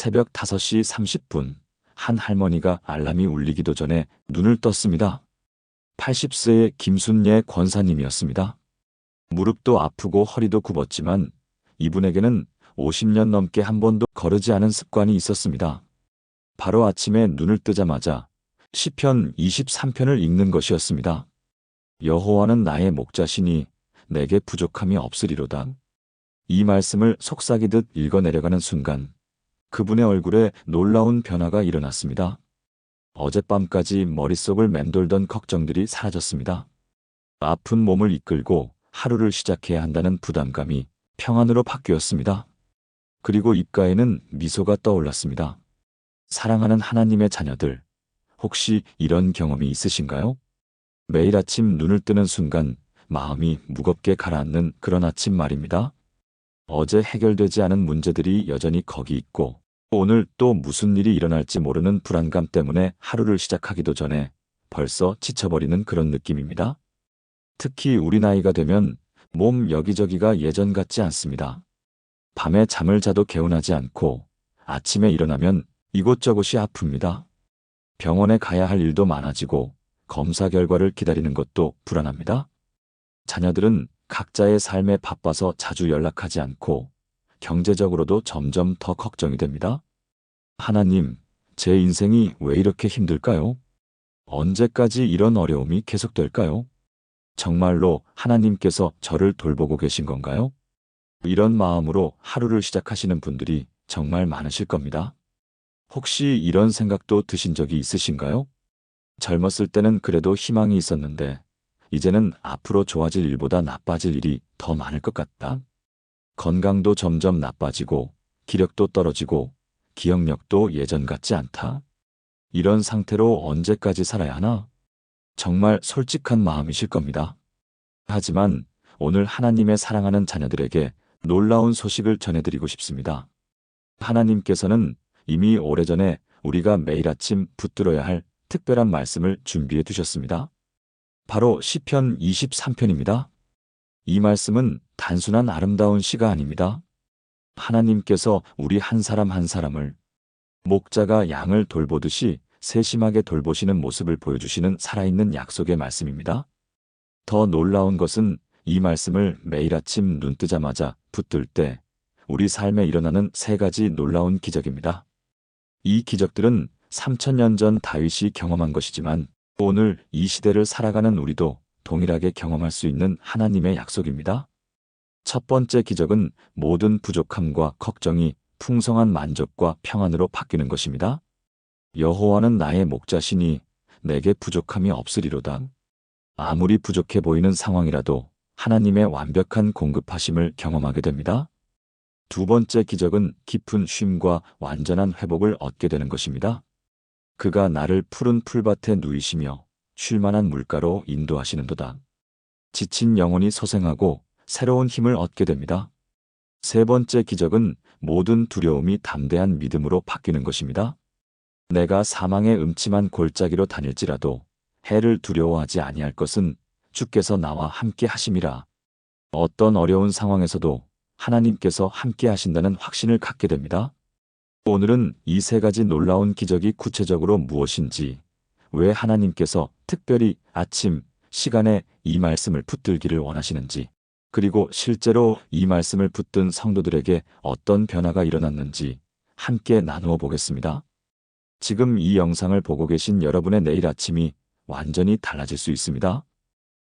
새벽 5시 30분, 한 할머니가 알람이 울리기도 전에 눈을 떴습니다. 80세의 김순예 권사님이었습니다. 무릎도 아프고 허리도 굽었지만 이분에게는 50년 넘게 한 번도 거르지 않은 습관이 있었습니다. 바로 아침에 눈을 뜨자마자 시편 23편을 읽는 것이었습니다. 여호와는 나의 목자시니 내게 부족함이 없으리로다. 이 말씀을 속삭이듯 읽어내려가는 순간 그분의 얼굴에 놀라운 변화가 일어났습니다. 어젯밤까지 머릿속을 맴돌던 걱정들이 사라졌습니다. 아픈 몸을 이끌고 하루를 시작해야 한다는 부담감이 평안으로 바뀌었습니다. 그리고 입가에는 미소가 떠올랐습니다. 사랑하는 하나님의 자녀들, 혹시 이런 경험이 있으신가요? 매일 아침 눈을 뜨는 순간 마음이 무겁게 가라앉는 그런 아침 말입니다. 어제 해결되지 않은 문제들이 여전히 거기 있고 오늘 또 무슨 일이 일어날지 모르는 불안감 때문에 하루를 시작하기도 전에 벌써 지쳐버리는 그런 느낌입니다. 특히 우리 나이가 되면 몸 여기저기가 예전 같지 않습니다. 밤에 잠을 자도 개운하지 않고 아침에 일어나면 이곳저곳이 아픕니다. 병원에 가야 할 일도 많아지고 검사 결과를 기다리는 것도 불안합니다. 자녀들은 각자의 삶에 바빠서 자주 연락하지 않고 경제적으로도 점점 더 걱정이 됩니다. 하나님, 제 인생이 왜 이렇게 힘들까요? 언제까지 이런 어려움이 계속될까요? 정말로 하나님께서 저를 돌보고 계신 건가요? 이런 마음으로 하루를 시작하시는 분들이 정말 많으실 겁니다. 혹시 이런 생각도 드신 적이 있으신가요? 젊었을 때는 그래도 희망이 있었는데 이제는 앞으로 좋아질 일보다 나빠질 일이 더 많을 것 같다. 건강도 점점 나빠지고 기력도 떨어지고 기억력도 예전 같지 않다. 이런 상태로 언제까지 살아야 하나? 정말 솔직한 마음이실 겁니다. 하지만 오늘 하나님의 사랑하는 자녀들에게 놀라운 소식을 전해드리고 싶습니다. 하나님께서는 이미 오래전에 우리가 매일 아침 붙들어야 할 특별한 말씀을 준비해 두셨습니다. 바로 시편 23편입니다. 이 말씀은 단순한 아름다운 시가 아닙니다. 하나님께서 우리 한 사람 한 사람을 목자가 양을 돌보듯이 세심하게 돌보시는 모습을 보여주시는 살아있는 약속의 말씀입니다. 더 놀라운 것은 이 말씀을 매일 아침 눈 뜨자마자 붙들 때 우리 삶에 일어나는 3가지 놀라운 기적입니다. 이 기적들은 3000년 전 다윗이 경험한 것이지만 오늘 이 시대를 살아가는 우리도 동일하게 경험할 수 있는 하나님의 약속입니다. 첫 번째 기적은 모든 부족함과 걱정이 풍성한 만족과 평안으로 바뀌는 것입니다. 여호와는 나의 목자시니 내게 부족함이 없으리로다. 아무리 부족해 보이는 상황이라도 하나님의 완벽한 공급하심을 경험하게 됩니다. 두 번째 기적은 깊은 쉼과 완전한 회복을 얻게 되는 것입니다. 그가 나를 푸른 풀밭에 누이시며 쉴만한 물가로 인도하시는도다. 지친 영혼이 소생하고 새로운 힘을 얻게 됩니다. 세 번째 기적은 모든 두려움이 담대한 믿음으로 바뀌는 것입니다. 내가 사망의 음침한 골짜기로 다닐지라도 해를 두려워하지 아니할 것은 주께서 나와 함께 하심이라. 어떤 어려운 상황에서도 하나님께서 함께 하신다는 확신을 갖게 됩니다. 오늘은 이 3가지 놀라운 기적이 구체적으로 무엇인지, 왜 하나님께서 특별히 아침 시간에 이 말씀을 붙들기를 원하시는지, 그리고 실제로 이 말씀을 붙든 성도들에게 어떤 변화가 일어났는지 함께 나누어 보겠습니다. 지금 이 영상을 보고 계신 여러분의 내일 아침이 완전히 달라질 수 있습니다.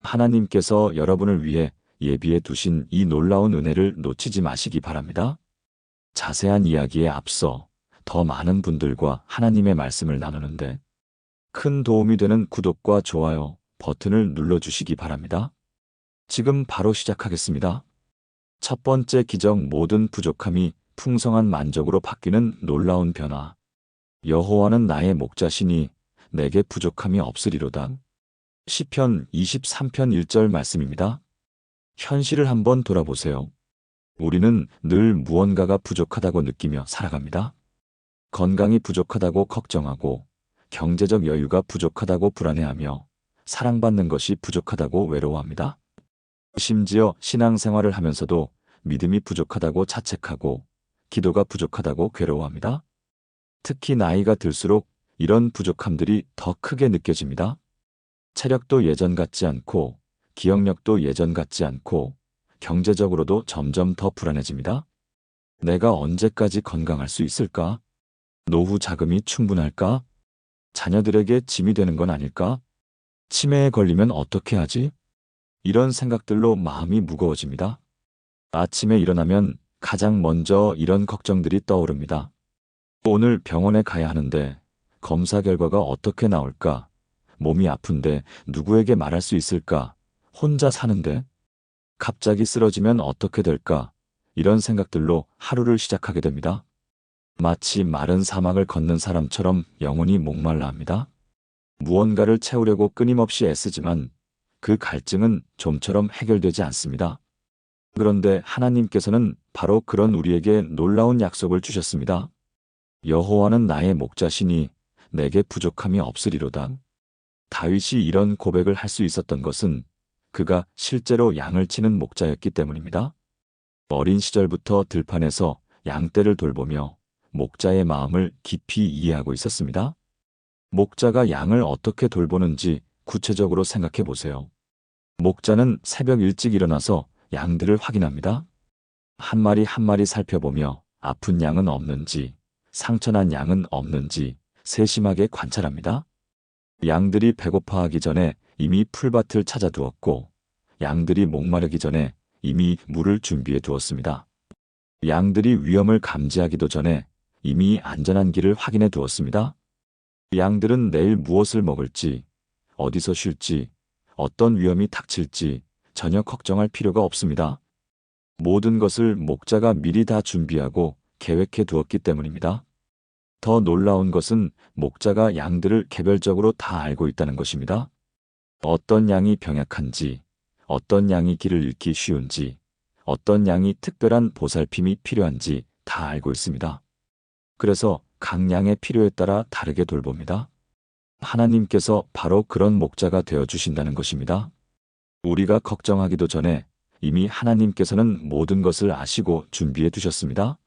하나님께서 여러분을 위해 예비해 두신 이 놀라운 은혜를 놓치지 마시기 바랍니다. 자세한 이야기에 앞서 더 많은 분들과 하나님의 말씀을 나누는데 큰 도움이 되는 구독과 좋아요 버튼을 눌러주시기 바랍니다. 지금 바로 시작하겠습니다. 첫 번째 기적, 모든 부족함이 풍성한 만족으로 바뀌는 놀라운 변화. 여호와는 나의 목자시니 내게 부족함이 없으리로다. 시편 23편 1절 말씀입니다. 현실을 한번 돌아보세요. 우리는 늘 무언가가 부족하다고 느끼며 살아갑니다. 건강이 부족하다고 걱정하고 경제적 여유가 부족하다고 불안해하며 사랑받는 것이 부족하다고 외로워합니다. 심지어 신앙생활을 하면서도 믿음이 부족하다고 자책하고 기도가 부족하다고 괴로워합니다. 특히 나이가 들수록 이런 부족함들이 더 크게 느껴집니다. 체력도 예전 같지 않고, 기억력도 예전 같지 않고, 경제적으로도 점점 더 불안해집니다. 내가 언제까지 건강할 수 있을까? 노후 자금이 충분할까? 자녀들에게 짐이 되는 건 아닐까? 치매에 걸리면 어떻게 하지? 이런 생각들로 마음이 무거워집니다. 아침에 일어나면 가장 먼저 이런 걱정들이 떠오릅니다. 오늘 병원에 가야 하는데 검사 결과가 어떻게 나올까? 몸이 아픈데 누구에게 말할 수 있을까? 혼자 사는데 갑자기 쓰러지면 어떻게 될까? 이런 생각들로 하루를 시작하게 됩니다. 마치 마른 사막을 걷는 사람처럼 영혼이 목말라 합니다. 무언가를 채우려고 끊임없이 애쓰지만 그 갈증은 좀처럼 해결되지 않습니다. 그런데 하나님께서는 바로 그런 우리에게 놀라운 약속을 주셨습니다. 여호와는 나의 목자시니 내게 부족함이 없으리로다. 다윗이 이런 고백을 할 수 있었던 것은 그가 실제로 양을 치는 목자였기 때문입니다. 어린 시절부터 들판에서 양떼를 돌보며 목자의 마음을 깊이 이해하고 있었습니다. 목자가 양을 어떻게 돌보는지 구체적으로 생각해 보세요. 목자는 새벽 일찍 일어나서 양들을 확인합니다. 한 마리 한 마리 살펴보며 아픈 양은 없는지, 상처난 양은 없는지 세심하게 관찰합니다. 양들이 배고파하기 전에 이미 풀밭을 찾아두었고, 양들이 목마르기 전에 이미 물을 준비해 두었습니다. 양들이 위험을 감지하기도 전에 이미 안전한 길을 확인해 두었습니다. 양들은 내일 무엇을 먹을지, 어디서 쉴지, 어떤 위험이 닥칠지 전혀 걱정할 필요가 없습니다. 모든 것을 목자가 미리 다 준비하고 계획해 두었기 때문입니다. 더 놀라운 것은 목자가 양들을 개별적으로 다 알고 있다는 것입니다. 어떤 양이 병약한지, 어떤 양이 길을 잃기 쉬운지, 어떤 양이 특별한 보살핌이 필요한지 다 알고 있습니다. 그래서 각 양의 필요에 따라 다르게 돌봅니다. 하나님께서 바로 그런 목자가 되어 주신다는 것입니다. 우리가 걱정하기도 전에 이미 하나님께서는 모든 것을 아시고 준비해 두셨습니다.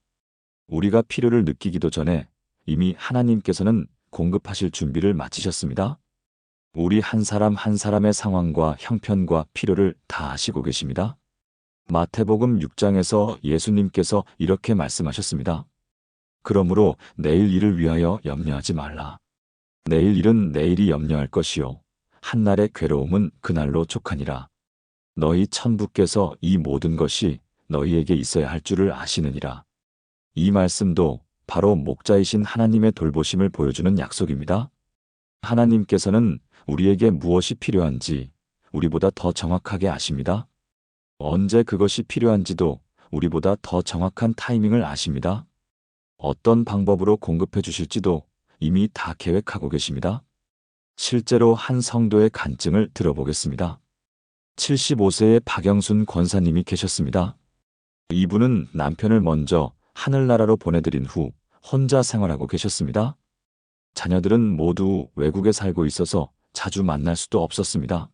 우리가 필요를 느끼기도 전에 이미 하나님께서는 공급하실 준비를 마치셨습니다. 우리 한 사람 한 사람의 상황과 형편과 필요를 다 아시고 계십니다. 마태복음 6장에서 예수님께서 이렇게 말씀하셨습니다. 그러므로 내일 일을 위하여 염려하지 말라. 내일 일은 내일이 염려할 것이요 한날의 괴로움은 그날로 족하니라. 너희 천부께서 이 모든 것이 너희에게 있어야 할 줄을 아시느니라. 이 말씀도 바로 목자이신 하나님의 돌보심을 보여주는 약속입니다. 하나님께서는 우리에게 무엇이 필요한지 우리보다 더 정확하게 아십니다. 언제 그것이 필요한지도 우리보다 더 정확한 타이밍을 아십니다. 어떤 방법으로 공급해 주실지도 이미 다 계획하고 계십니다. 실제로 한 성도의 간증을 들어보겠습니다. 75세의 박영순 권사님이 계셨습니다. 이분은 남편을 먼저 하늘나라로 보내드린 후 혼자 생활하고 계셨습니다. 자녀들은 모두 외국에 살고 있어서 자주 만날 수도 없었습니다.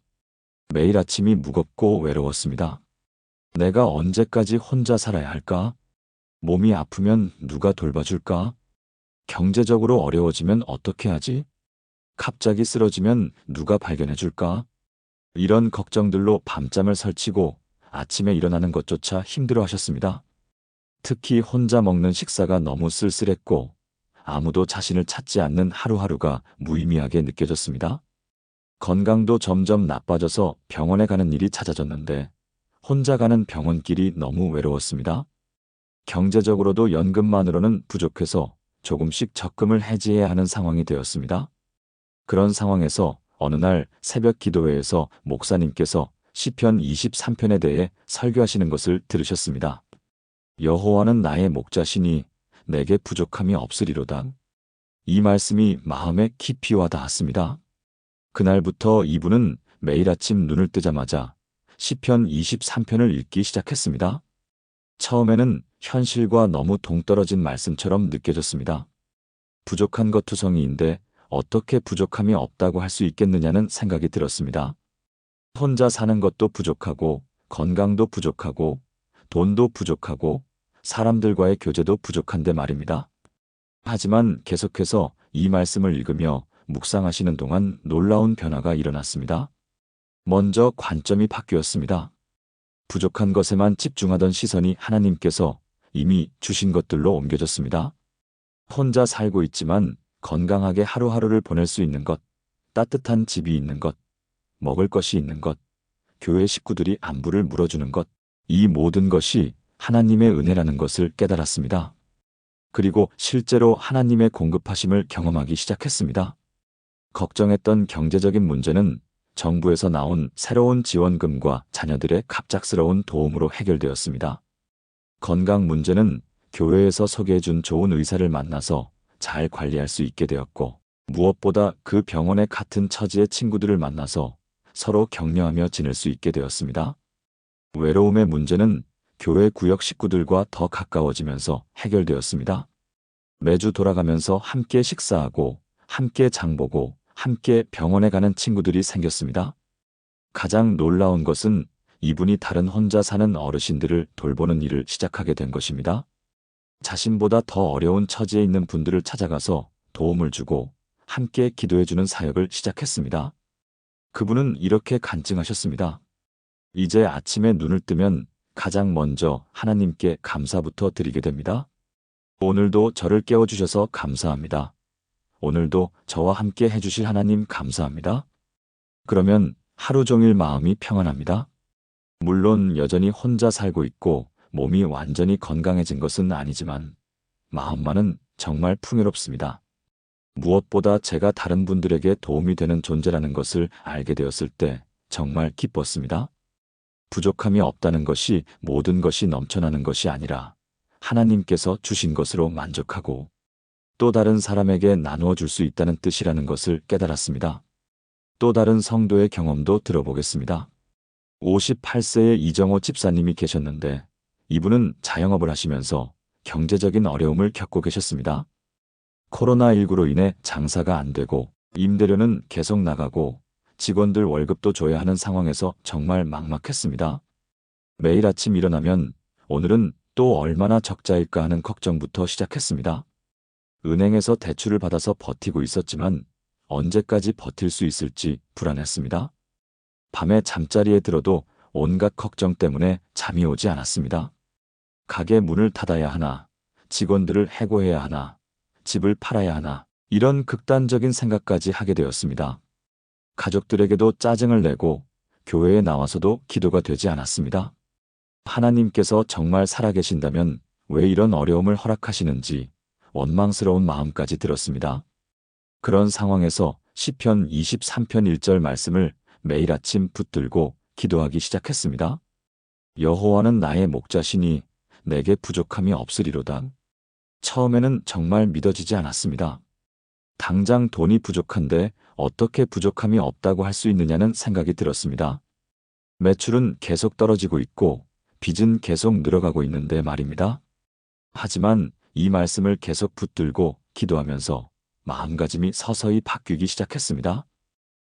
매일 아침이 무겁고 외로웠습니다. 내가 언제까지 혼자 살아야 할까? 몸이 아프면 누가 돌봐줄까? 경제적으로 어려워지면 어떻게 하지? 갑자기 쓰러지면 누가 발견해줄까? 이런 걱정들로 밤잠을 설치고 아침에 일어나는 것조차 힘들어 하셨습니다. 특히 혼자 먹는 식사가 너무 쓸쓸했고 아무도 자신을 찾지 않는 하루하루가 무의미하게 느껴졌습니다. 건강도 점점 나빠져서 병원에 가는 일이 잦아졌는데 혼자 가는 병원길이 너무 외로웠습니다. 경제적으로도 연금만으로는 부족해서 조금씩 적금을 해지해야 하는 상황이 되었습니다. 그런 상황에서 어느 날 새벽 기도회에서 목사님께서 시편 23편에 대해 설교하시는 것을 들으셨습니다. 여호와는 나의 목자시니 내게 부족함이 없으리로다. 이 말씀이 마음에 깊이 와 닿았습니다. 그날부터 이분은 매일 아침 눈을 뜨자마자 시편 23편을 읽기 시작했습니다. 처음에는 현실과 너무 동떨어진 말씀처럼 느껴졌습니다. 부족한 것 투성이인데 어떻게 부족함이 없다고 할 수 있겠느냐는 생각이 들었습니다. 혼자 사는 것도 부족하고 건강도 부족하고 돈도 부족하고 사람들과의 교제도 부족한데 말입니다. 하지만 계속해서 이 말씀을 읽으며 묵상하시는 동안 놀라운 변화가 일어났습니다. 먼저 관점이 바뀌었습니다. 부족한 것에만 집중하던 시선이 하나님께서 이미 주신 것들로 옮겨졌습니다. 혼자 살고 있지만 건강하게 하루하루를 보낼 수 있는 것, 따뜻한 집이 있는 것, 먹을 것이 있는 것, 교회 식구들이 안부를 물어주는 것, 이 모든 것이 하나님의 은혜라는 것을 깨달았습니다. 그리고 실제로 하나님의 공급하심을 경험하기 시작했습니다. 걱정했던 경제적인 문제는 정부에서 나온 새로운 지원금과 자녀들의 갑작스러운 도움으로 해결되었습니다. 건강 문제는 교회에서 소개해준 좋은 의사를 만나서 잘 관리할 수 있게 되었고, 무엇보다 그 병원의 같은 처지의 친구들을 만나서 서로 격려하며 지낼 수 있게 되었습니다. 외로움의 문제는 교회 구역 식구들과 더 가까워지면서 해결되었습니다. 매주 돌아가면서 함께 식사하고, 함께 장보고, 함께 병원에 가는 친구들이 생겼습니다. 가장 놀라운 것은 이분이 다른 혼자 사는 어르신들을 돌보는 일을 시작하게 된 것입니다. 자신보다 더 어려운 처지에 있는 분들을 찾아가서 도움을 주고 함께 기도해주는 사역을 시작했습니다. 그분은 이렇게 간증하셨습니다. 이제 아침에 눈을 뜨면 가장 먼저 하나님께 감사부터 드리게 됩니다. 오늘도 저를 깨워주셔서 감사합니다. 오늘도 저와 함께 해주실 하나님 감사합니다. 그러면 하루 종일 마음이 평안합니다. 물론 여전히 혼자 살고 있고 몸이 완전히 건강해진 것은 아니지만 마음만은 정말 풍요롭습니다. 무엇보다 제가 다른 분들에게 도움이 되는 존재라는 것을 알게 되었을 때 정말 기뻤습니다. 부족함이 없다는 것이 모든 것이 넘쳐나는 것이 아니라 하나님께서 주신 것으로 만족하고 또 다른 사람에게 나누어 줄 수 있다는 뜻이라는 것을 깨달았습니다. 또 다른 성도의 경험도 들어보겠습니다. 58세의 이정호 집사님이 계셨는데 이분은 자영업을 하시면서 경제적인 어려움을 겪고 계셨습니다. 코로나19로 인해 장사가 안 되고 임대료는 계속 나가고 직원들 월급도 줘야 하는 상황에서 정말 막막했습니다. 매일 아침 일어나면 오늘은 또 얼마나 적자일까 하는 걱정부터 시작했습니다. 은행에서 대출을 받아서 버티고 있었지만 언제까지 버틸 수 있을지 불안했습니다. 밤에 잠자리에 들어도 온갖 걱정 때문에 잠이 오지 않았습니다. 가게 문을 닫아야 하나, 직원들을 해고해야 하나, 집을 팔아야 하나, 이런 극단적인 생각까지 하게 되었습니다. 가족들에게도 짜증을 내고 교회에 나와서도 기도가 되지 않았습니다. 하나님께서 정말 살아계신다면 왜 이런 어려움을 허락하시는지 원망스러운 마음까지 들었습니다. 그런 상황에서 시편 23편 1절 말씀을 매일 아침 붙들고 기도하기 시작했습니다. 여호와는 나의 목자시니 내게 부족함이 없으리로다. 처음에는 정말 믿어지지 않았습니다. 당장 돈이 부족한데 어떻게 부족함이 없다고 할 수 있느냐는 생각이 들었습니다. 매출은 계속 떨어지고 있고 빚은 계속 늘어가고 있는데 말입니다. 하지만 이 말씀을 계속 붙들고 기도하면서 마음가짐이 서서히 바뀌기 시작했습니다.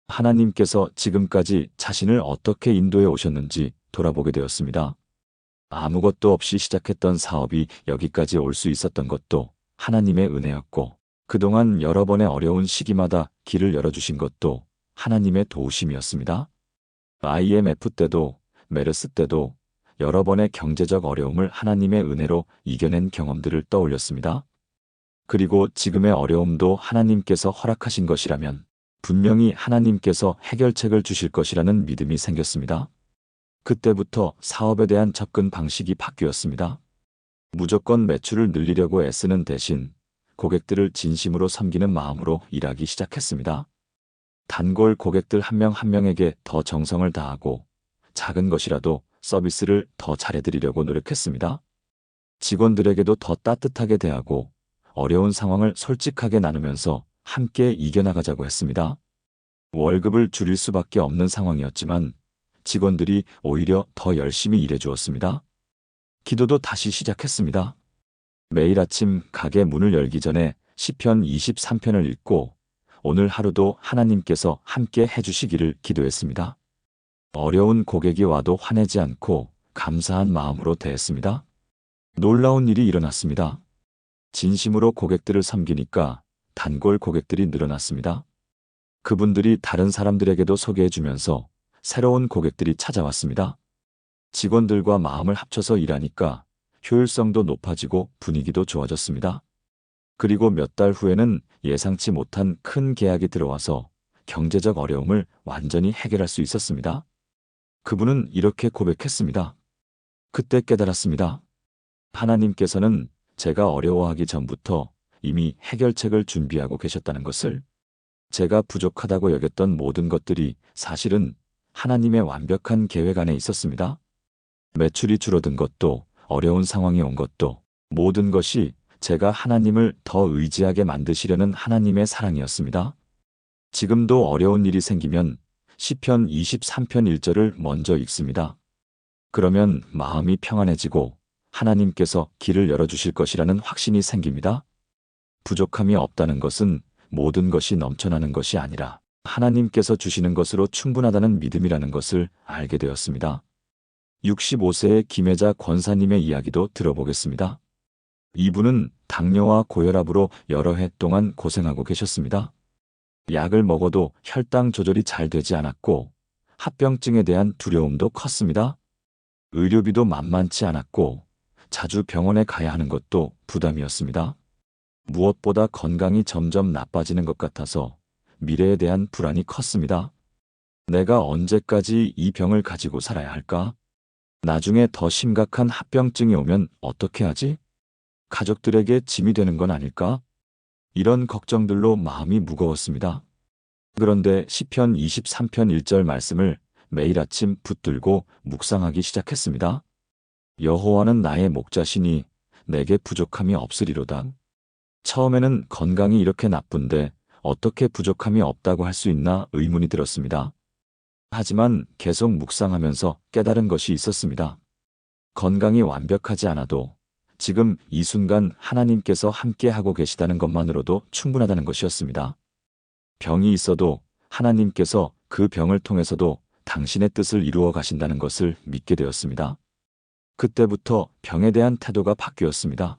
하나님께서 지금까지 자신을 어떻게 인도해 오셨는지 돌아보게 되었습니다. 아무것도 없이 시작했던 사업이 여기까지 올 수 있었던 것도 하나님의 은혜였고, 그동안 여러 번의 어려운 시기마다 길을 열어주신 것도 하나님의 도우심이었습니다. IMF 때도 메르스 때도 여러 번의 경제적 어려움을 하나님의 은혜로 이겨낸 경험들을 떠올렸습니다. 그리고 지금의 어려움도 하나님께서 허락하신 것이라면 분명히 하나님께서 해결책을 주실 것이라는 믿음이 생겼습니다. 그때부터 사업에 대한 접근 방식이 바뀌었습니다. 무조건 매출을 늘리려고 애쓰는 대신 고객들을 진심으로 섬기는 마음으로 일하기 시작했습니다. 단골 고객들 한 명 한 명에게 더 정성을 다하고 작은 것이라도 서비스를 더 잘해드리려고 노력했습니다. 직원들에게도 더 따뜻하게 대하고 어려운 상황을 솔직하게 나누면서 함께 이겨나가자고 했습니다. 월급을 줄일 수밖에 없는 상황이었지만 직원들이 오히려 더 열심히 일해주었습니다. 기도도 다시 시작했습니다. 매일 아침 가게 문을 열기 전에 시편 23편을 읽고 오늘 하루도 하나님께서 함께 해주시기를 기도했습니다. 어려운 고객이 와도 화내지 않고 감사한 마음으로 대했습니다. 놀라운 일이 일어났습니다. 진심으로 고객들을 섬기니까 단골 고객들이 늘어났습니다. 그분들이 다른 사람들에게도 소개해주면서 새로운 고객들이 찾아왔습니다. 직원들과 마음을 합쳐서 일하니까 효율성도 높아지고 분위기도 좋아졌습니다. 그리고 몇 달 후에는 예상치 못한 큰 계약이 들어와서 경제적 어려움을 완전히 해결할 수 있었습니다. 그분은 이렇게 고백했습니다. 그때 깨달았습니다. 하나님께서는 제가 어려워하기 전부터 이미 해결책을 준비하고 계셨다는 것을. 제가 부족하다고 여겼던 모든 것들이 사실은 하나님의 완벽한 계획 안에 있었습니다. 매출이 줄어든 것도, 어려운 상황이 온 것도, 모든 것이 제가 하나님을 더 의지하게 만드시려는 하나님의 사랑이었습니다. 지금도 어려운 일이 생기면 시편 23편 1절을 먼저 읽습니다. 그러면 마음이 평안해지고 하나님께서 길을 열어주실 것이라는 확신이 생깁니다. 부족함이 없다는 것은 모든 것이 넘쳐나는 것이 아니라 하나님께서 주시는 것으로 충분하다는 믿음이라는 것을 알게 되었습니다. 65세의 김혜자 권사님의 이야기도 들어보겠습니다. 이분은 당뇨와 고혈압으로 여러 해 동안 고생하고 계셨습니다. 약을 먹어도 혈당 조절이 잘 되지 않았고 합병증에 대한 두려움도 컸습니다. 의료비도 만만치 않았고 자주 병원에 가야 하는 것도 부담이었습니다. 무엇보다 건강이 점점 나빠지는 것 같아서 미래에 대한 불안이 컸습니다. 내가 언제까지 이 병을 가지고 살아야 할까? 나중에 더 심각한 합병증이 오면 어떻게 하지? 가족들에게 짐이 되는 건 아닐까? 이런 걱정들로 마음이 무거웠습니다. 그런데 시편 23편 1절 말씀을 매일 아침 붙들고 묵상하기 시작했습니다. 여호와는 나의 목자시니 내게 부족함이 없으리로다. 처음에는 건강이 이렇게 나쁜데 어떻게 부족함이 없다고 할 수 있나 의문이 들었습니다. 하지만 계속 묵상하면서 깨달은 것이 있었습니다. 건강이 완벽하지 않아도 지금 이 순간 하나님께서 함께하고 계시다는 것만으로도 충분하다는 것이었습니다. 병이 있어도 하나님께서 그 병을 통해서도 당신의 뜻을 이루어 가신다는 것을 믿게 되었습니다. 그때부터 병에 대한 태도가 바뀌었습니다.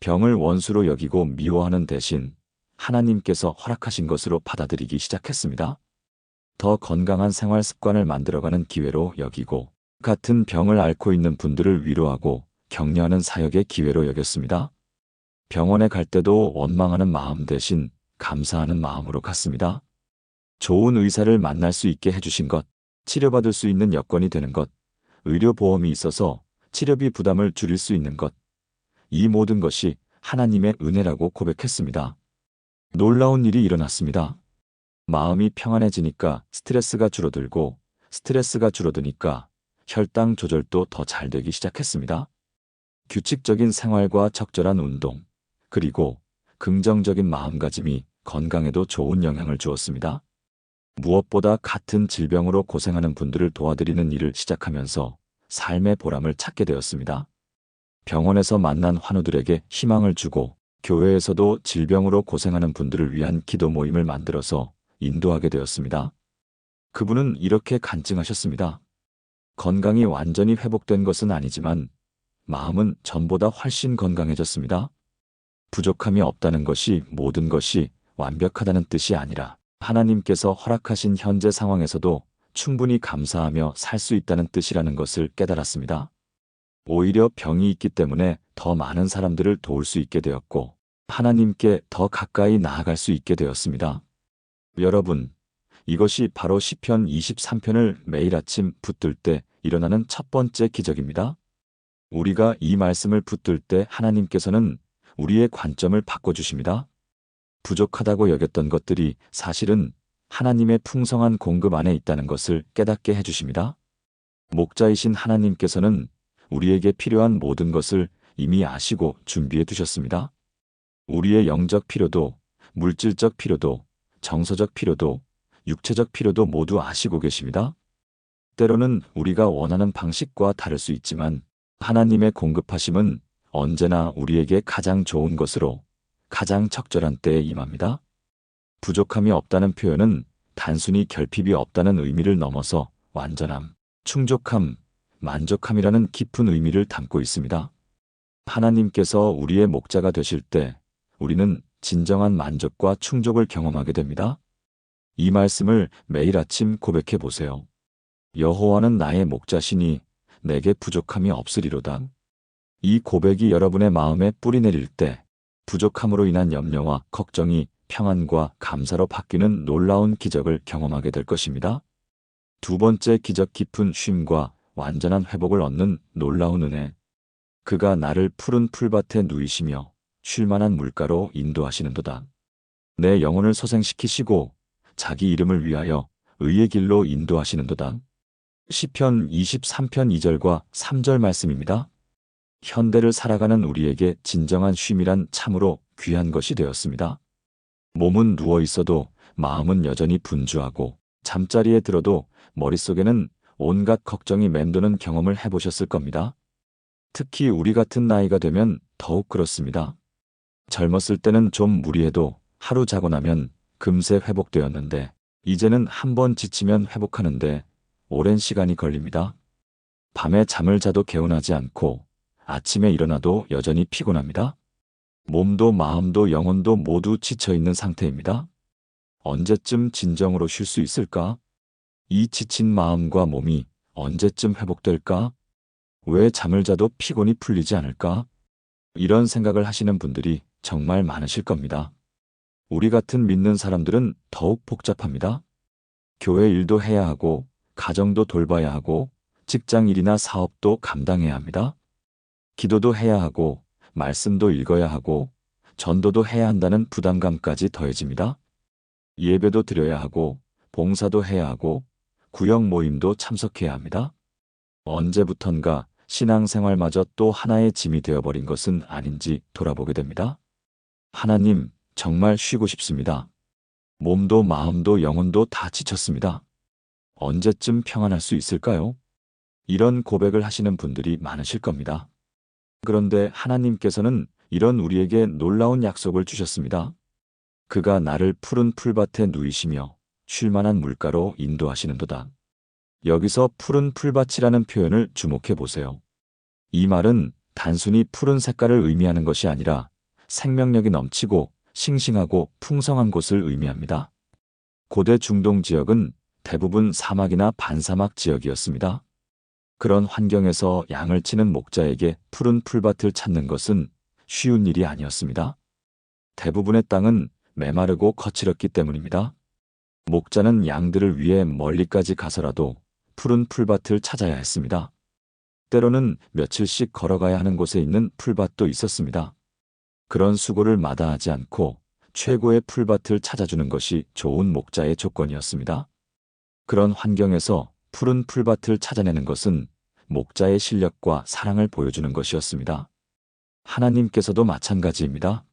병을 원수로 여기고 미워하는 대신 하나님께서 허락하신 것으로 받아들이기 시작했습니다. 더 건강한 생활 습관을 만들어가는 기회로 여기고 같은 병을 앓고 있는 분들을 위로하고 격려하는 사역의 기회로 여겼습니다. 병원에 갈 때도 원망하는 마음 대신 감사하는 마음으로 갔습니다. 좋은 의사를 만날 수 있게 해주신 것, 치료받을 수 있는 여건이 되는 것, 의료보험이 있어서 치료비 부담을 줄일 수 있는 것, 이 모든 것이 하나님의 은혜라고 고백했습니다. 놀라운 일이 일어났습니다. 마음이 평안해지니까 스트레스가 줄어들고 스트레스가 줄어드니까 혈당 조절도 더 잘 되기 시작했습니다. 규칙적인 생활과 적절한 운동, 그리고 긍정적인 마음가짐이 건강에도 좋은 영향을 주었습니다. 무엇보다 같은 질병으로 고생하는 분들을 도와드리는 일을 시작하면서 삶의 보람을 찾게 되었습니다. 병원에서 만난 환우들에게 희망을 주고 교회에서도 질병으로 고생하는 분들을 위한 기도 모임을 만들어서 인도하게 되었습니다. 그분은 이렇게 간증하셨습니다. 건강이 완전히 회복된 것은 아니지만 마음은 전보다 훨씬 건강해졌습니다. 부족함이 없다는 것이 모든 것이 완벽하다는 뜻이 아니라 하나님께서 허락하신 현재 상황에서도 충분히 감사하며 살 수 있다는 뜻이라는 것을 깨달았습니다. 오히려 병이 있기 때문에 더 많은 사람들을 도울 수 있게 되었고 하나님께 더 가까이 나아갈 수 있게 되었습니다. 여러분, 이것이 바로 시편 23편을 매일 아침 붙들 때 일어나는 첫 번째 기적입니다. 우리가 이 말씀을 붙들 때 하나님께서는 우리의 관점을 바꿔주십니다. 부족하다고 여겼던 것들이 사실은 하나님의 풍성한 공급 안에 있다는 것을 깨닫게 해주십니다. 목자이신 하나님께서는 우리에게 필요한 모든 것을 이미 아시고 준비해 두셨습니다. 우리의 영적 필요도, 물질적 필요도, 정서적 필요도, 육체적 필요도 모두 아시고 계십니다. 때로는 우리가 원하는 방식과 다를 수 있지만 하나님의 공급하심은 언제나 우리에게 가장 좋은 것으로 가장 적절한 때에 임합니다. 부족함이 없다는 표현은 단순히 결핍이 없다는 의미를 넘어서 완전함, 충족함, 만족함이라는 깊은 의미를 담고 있습니다. 하나님께서 우리의 목자가 되실 때 우리는 진정한 만족과 충족을 경험하게 됩니다. 이 말씀을 매일 아침 고백해 보세요. 여호와는 나의 목자시니 내게 부족함이 없으리로다. 이 고백이 여러분의 마음에 뿌리 내릴 때 부족함으로 인한 염려와 걱정이 평안과 감사로 바뀌는 놀라운 기적을 경험하게 될 것입니다. 두 번째 기적, 깊은 쉼과 완전한 회복을 얻는 놀라운 은혜. 그가 나를 푸른 풀밭에 누이시며 쉴만한 물가로 인도하시는도다. 내 영혼을 소생시키시고 자기 이름을 위하여 의의 길로 인도하시는도다. 시편 23편 2절과 3절 말씀입니다. 현대를 살아가는 우리에게 진정한 쉼이란 참으로 귀한 것이 되었습니다. 몸은 누워 있어도 마음은 여전히 분주하고 잠자리에 들어도 머릿속에는 온갖 걱정이 맴도는 경험을 해보셨을 겁니다. 특히 우리 같은 나이가 되면 더욱 그렇습니다. 젊었을 때는 좀 무리해도 하루 자고 나면 금세 회복되었는데 이제는 한번 지치면 회복하는데 오랜 시간이 걸립니다. 밤에 잠을 자도 개운하지 않고 아침에 일어나도 여전히 피곤합니다. 몸도 마음도 영혼도 모두 지쳐있는 상태입니다. 언제쯤 진정으로 쉴 수 있을까? 이 지친 마음과 몸이 언제쯤 회복될까? 왜 잠을 자도 피곤이 풀리지 않을까? 이런 생각을 하시는 분들이 정말 많으실 겁니다. 우리 같은 믿는 사람들은 더욱 복잡합니다. 교회 일도 해야 하고, 가정도 돌봐야 하고, 직장 일이나 사업도 감당해야 합니다. 기도도 해야 하고, 말씀도 읽어야 하고, 전도도 해야 한다는 부담감까지 더해집니다. 예배도 드려야 하고, 봉사도 해야 하고, 구역 모임도 참석해야 합니다. 언제부턴가 신앙생활마저 또 하나의 짐이 되어버린 것은 아닌지 돌아보게 됩니다. 하나님, 정말 쉬고 싶습니다. 몸도 마음도 영혼도 다 지쳤습니다. 언제쯤 평안할 수 있을까요? 이런 고백을 하시는 분들이 많으실 겁니다. 그런데 하나님께서는 이런 우리에게 놀라운 약속을 주셨습니다. 그가 나를 푸른 풀밭에 누이시며 쉴만한 물가로 인도하시는도다. 여기서 푸른 풀밭이라는 표현을 주목해 보세요. 이 말은 단순히 푸른 색깔을 의미하는 것이 아니라 생명력이 넘치고 싱싱하고 풍성한 곳을 의미합니다. 고대 중동 지역은 대부분 사막이나 반사막 지역이었습니다. 그런 환경에서 양을 치는 목자에게 푸른 풀밭을 찾는 것은 쉬운 일이 아니었습니다. 대부분의 땅은 메마르고 거칠었기 때문입니다. 목자는 양들을 위해 멀리까지 가서라도 푸른 풀밭을 찾아야 했습니다. 때로는 며칠씩 걸어가야 하는 곳에 있는 풀밭도 있었습니다. 그런 수고를 마다하지 않고 최고의 풀밭을 찾아주는 것이 좋은 목자의 조건이었습니다. 그런 환경에서 푸른 풀밭을 찾아내는 것은 목자의 실력과 사랑을 보여주는 것이었습니다. 하나님께서도 마찬가지입니다.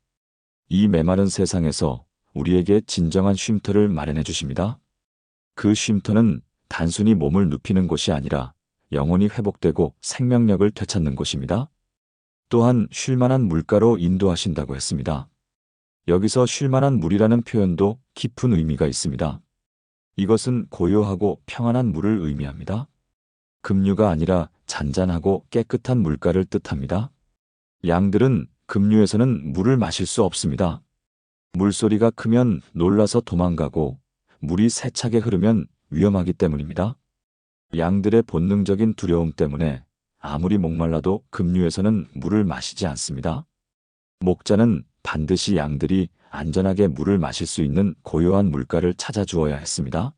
이 메마른 세상에서 우리에게 진정한 쉼터를 마련해 주십니다. 그 쉼터는 단순히 몸을 눕히는 곳이 아니라 영혼이 회복되고 생명력을 되찾는 곳입니다. 또한 쉴만한 물가로 인도하신다고 했습니다. 여기서 쉴만한 물이라는 표현도 깊은 의미가 있습니다. 이것은 고요하고 평안한 물을 의미합니다. 급류가 아니라 잔잔하고 깨끗한 물가를 뜻합니다. 양들은 급류에서는 물을 마실 수 없습니다. 물소리가 크면 놀라서 도망가고 물이 세차게 흐르면 위험하기 때문입니다. 양들의 본능적인 두려움 때문에 아무리 목말라도 급류에서는 물을 마시지 않습니다. 목자는 반드시 양들이 안전하게 물을 마실 수 있는 고요한 물가를 찾아주어야 했습니다.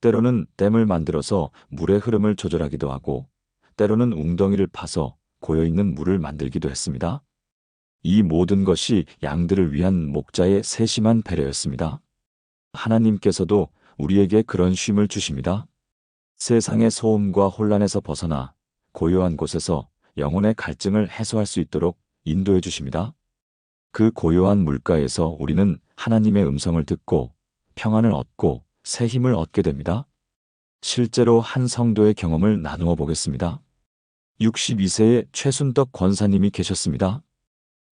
때로는 댐을 만들어서 물의 흐름을 조절하기도 하고, 때로는 웅덩이를 파서 고여있는 물을 만들기도 했습니다. 이 모든 것이 양들을 위한 목자의 세심한 배려였습니다. 하나님께서도 우리에게 그런 쉼을 주십니다. 세상의 소음과 혼란에서 벗어나 고요한 곳에서 영혼의 갈증을 해소할 수 있도록 인도해 주십니다. 그 고요한 물가에서 우리는 하나님의 음성을 듣고 평안을 얻고 새 힘을 얻게 됩니다. 실제로 한 성도의 경험을 나누어 보겠습니다. 62세의 최순덕 권사님이 계셨습니다.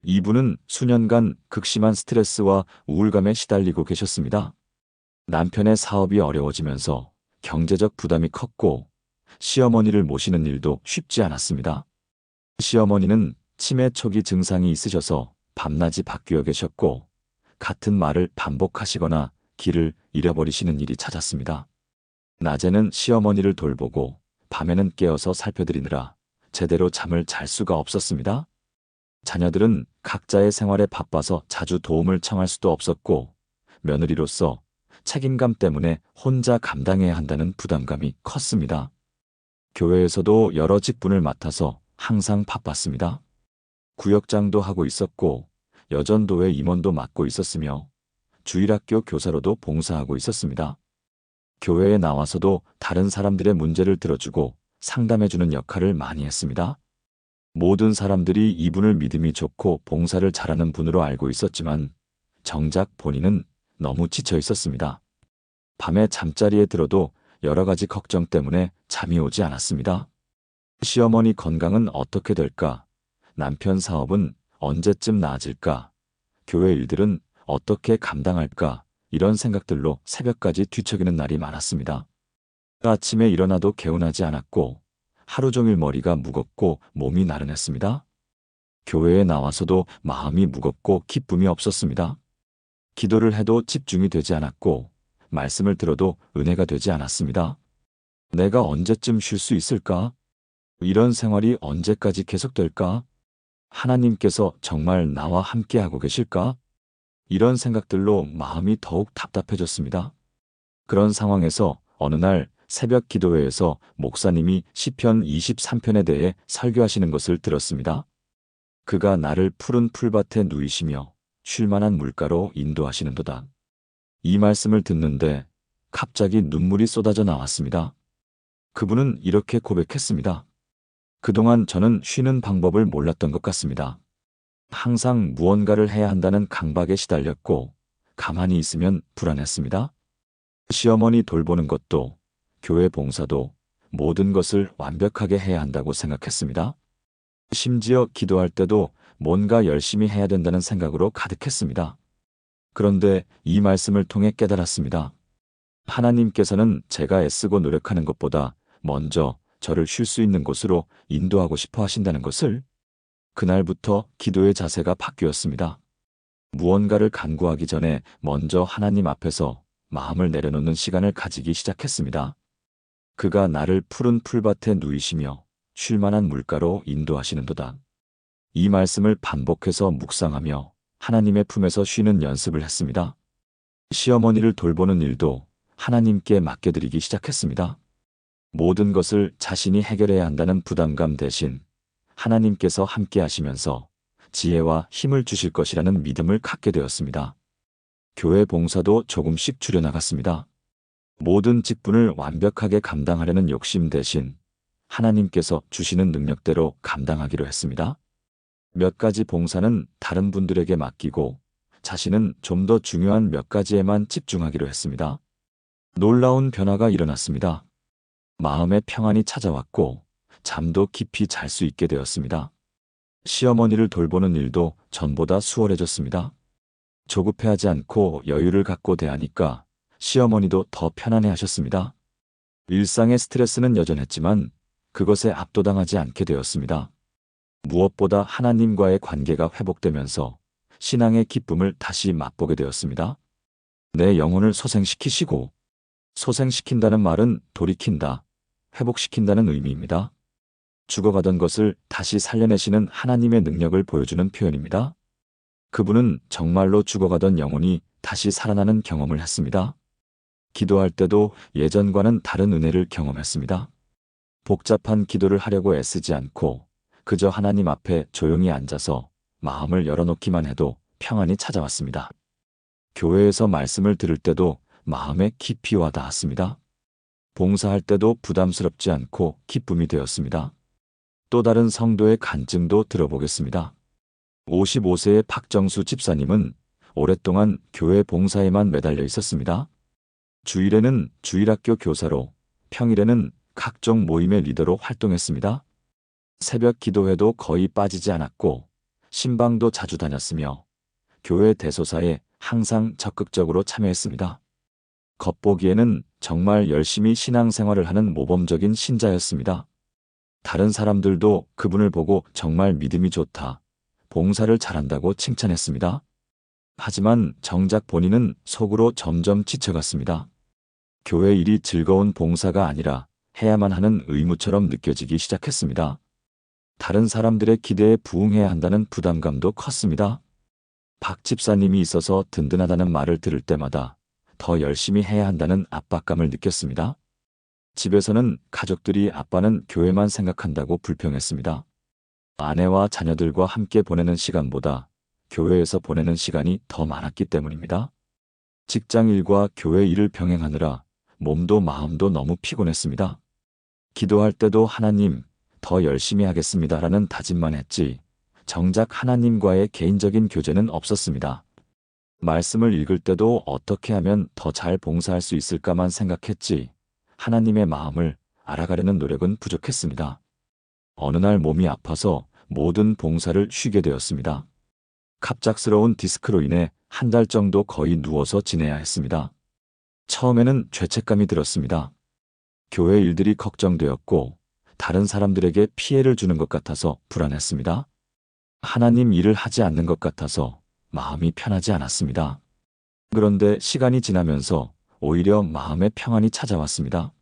이분은 수년간 극심한 스트레스와 우울감에 시달리고 계셨습니다. 남편의 사업이 어려워지면서 경제적 부담이 컸고 시어머니를 모시는 일도 쉽지 않았습니다. 시어머니는 치매 초기 증상이 있으셔서 밤낮이 바뀌어 계셨고 같은 말을 반복하시거나 길을 잃어버리시는 일이 잦았습니다. 낮에는 시어머니를 돌보고 밤에는 깨어서 살펴드리느라 제대로 잠을 잘 수가 없었습니다. 자녀들은 각자의 생활에 바빠서 자주 도움을 청할 수도 없었고 며느리로서 책임감 때문에 혼자 감당해야 한다는 부담감이 컸습니다. 교회에서도 여러 직분을 맡아서 항상 바빴습니다. 구역장도 하고 있었고 여전도회 임원도 맡고 있었으며 주일학교 교사로도 봉사하고 있었습니다. 교회에 나와서도 다른 사람들의 문제를 들어주고 상담해주는 역할을 많이 했습니다. 모든 사람들이 이분을 믿음이 좋고 봉사를 잘하는 분으로 알고 있었지만 정작 본인은 너무 지쳐 있었습니다. 밤에 잠자리에 들어도 여러 가지 걱정 때문에 잠이 오지 않았습니다. 시어머니 건강은 어떻게 될까? 남편 사업은 언제쯤 나아질까? 교회 일들은 어떻게 감당할까? 이런 생각들로 새벽까지 뒤척이는 날이 많았습니다. 아침에 일어나도 개운하지 않았고 하루 종일 머리가 무겁고 몸이 나른했습니다. 교회에 나와서도 마음이 무겁고 기쁨이 없었습니다. 기도를 해도 집중이 되지 않았고 말씀을 들어도 은혜가 되지 않았습니다. 내가 언제쯤 쉴 수 있을까? 이런 생활이 언제까지 계속될까? 하나님께서 정말 나와 함께하고 계실까? 이런 생각들로 마음이 더욱 답답해졌습니다. 그런 상황에서 어느 날 새벽 기도회에서 목사님이 시편 23편에 대해 설교하시는 것을 들었습니다. 그가 나를 푸른 풀밭에 누이시며 쉴만한 물가로 인도하시는도다. 이 말씀을 듣는데 갑자기 눈물이 쏟아져 나왔습니다. 그분은 이렇게 고백했습니다. 그동안 저는 쉬는 방법을 몰랐던 것 같습니다. 항상 무언가를 해야 한다는 강박에 시달렸고 가만히 있으면 불안했습니다. 시어머니 돌보는 것도 교회 봉사도 모든 것을 완벽하게 해야 한다고 생각했습니다. 심지어 기도할 때도 뭔가 열심히 해야 된다는 생각으로 가득했습니다. 그런데 이 말씀을 통해 깨달았습니다. 하나님께서는 제가 애쓰고 노력하는 것보다 먼저 저를 쉴 수 있는 곳으로 인도하고 싶어 하신다는 것을. 그날부터 기도의 자세가 바뀌었습니다. 무언가를 간구하기 전에 먼저 하나님 앞에서 마음을 내려놓는 시간을 가지기 시작했습니다. 그가 나를 푸른 풀밭에 누이시며 쉴만한 물가로 인도하시는도다. 이 말씀을 반복해서 묵상하며 하나님의 품에서 쉬는 연습을 했습니다. 시어머니를 돌보는 일도 하나님께 맡겨드리기 시작했습니다. 모든 것을 자신이 해결해야 한다는 부담감 대신 하나님께서 함께 하시면서 지혜와 힘을 주실 것이라는 믿음을 갖게 되었습니다. 교회 봉사도 조금씩 줄여나갔습니다. 모든 직분을 완벽하게 감당하려는 욕심 대신 하나님께서 주시는 능력대로 감당하기로 했습니다. 몇 가지 봉사는 다른 분들에게 맡기고 자신은 좀 더 중요한 몇 가지에만 집중하기로 했습니다. 놀라운 변화가 일어났습니다. 마음의 평안이 찾아왔고 잠도 깊이 잘 수 있게 되었습니다. 시어머니를 돌보는 일도 전보다 수월해졌습니다. 조급해하지 않고 여유를 갖고 대하니까 시어머니도 더 편안해 하셨습니다. 일상의 스트레스는 여전했지만 그것에 압도당하지 않게 되었습니다. 무엇보다 하나님과의 관계가 회복되면서 신앙의 기쁨을 다시 맛보게 되었습니다. 내 영혼을 소생시키시고, 소생시킨다는 말은 돌이킨다, 회복시킨다는 의미입니다. 죽어가던 것을 다시 살려내시는 하나님의 능력을 보여주는 표현입니다. 그분은 정말로 죽어가던 영혼이 다시 살아나는 경험을 했습니다. 기도할 때도 예전과는 다른 은혜를 경험했습니다. 복잡한 기도를 하려고 애쓰지 않고 그저 하나님 앞에 조용히 앉아서 마음을 열어놓기만 해도 평안이 찾아왔습니다. 교회에서 말씀을 들을 때도 마음에 깊이 와 닿았습니다. 봉사할 때도 부담스럽지 않고 기쁨이 되었습니다. 또 다른 성도의 간증도 들어보겠습니다. 55세의 박정수 집사님은 오랫동안 교회 봉사에만 매달려 있었습니다. 주일에는 주일학교 교사로, 평일에는 각종 모임의 리더로 활동했습니다. 새벽 기도회도 거의 빠지지 않았고 신방도 자주 다녔으며 교회 대소사에 항상 적극적으로 참여했습니다. 겉보기에는 정말 열심히 신앙생활을 하는 모범적인 신자였습니다. 다른 사람들도 그분을 보고 정말 믿음이 좋다, 봉사를 잘한다고 칭찬했습니다. 하지만 정작 본인은 속으로 점점 지쳐갔습니다. 교회 일이 즐거운 봉사가 아니라 해야만 하는 의무처럼 느껴지기 시작했습니다. 다른 사람들의 기대에 부응해야 한다는 부담감도 컸습니다. 박 집사님이 있어서 든든하다는 말을 들을 때마다 더 열심히 해야 한다는 압박감을 느꼈습니다. 집에서는 가족들이 아빠는 교회만 생각한다고 불평했습니다. 아내와 자녀들과 함께 보내는 시간보다 교회에서 보내는 시간이 더 많았기 때문입니다. 직장 일과 교회 일을 병행하느라 몸도 마음도 너무 피곤했습니다. 기도할 때도 하나님, 더 열심히 하겠습니다라는 다짐만 했지, 정작 하나님과의 개인적인 교제는 없었습니다. 말씀을 읽을 때도 어떻게 하면 더 잘 봉사할 수 있을까만 생각했지, 하나님의 마음을 알아가려는 노력은 부족했습니다. 어느 날 몸이 아파서 모든 봉사를 쉬게 되었습니다. 갑작스러운 디스크로 인해 한 달 정도 거의 누워서 지내야 했습니다. 처음에는 죄책감이 들었습니다. 교회 일들이 걱정되었고 다른 사람들에게 피해를 주는 것 같아서 불안했습니다. 하나님 일을 하지 않는 것 같아서 마음이 편하지 않았습니다. 그런데 시간이 지나면서 오히려 마음의 평안이 찾아왔습니다.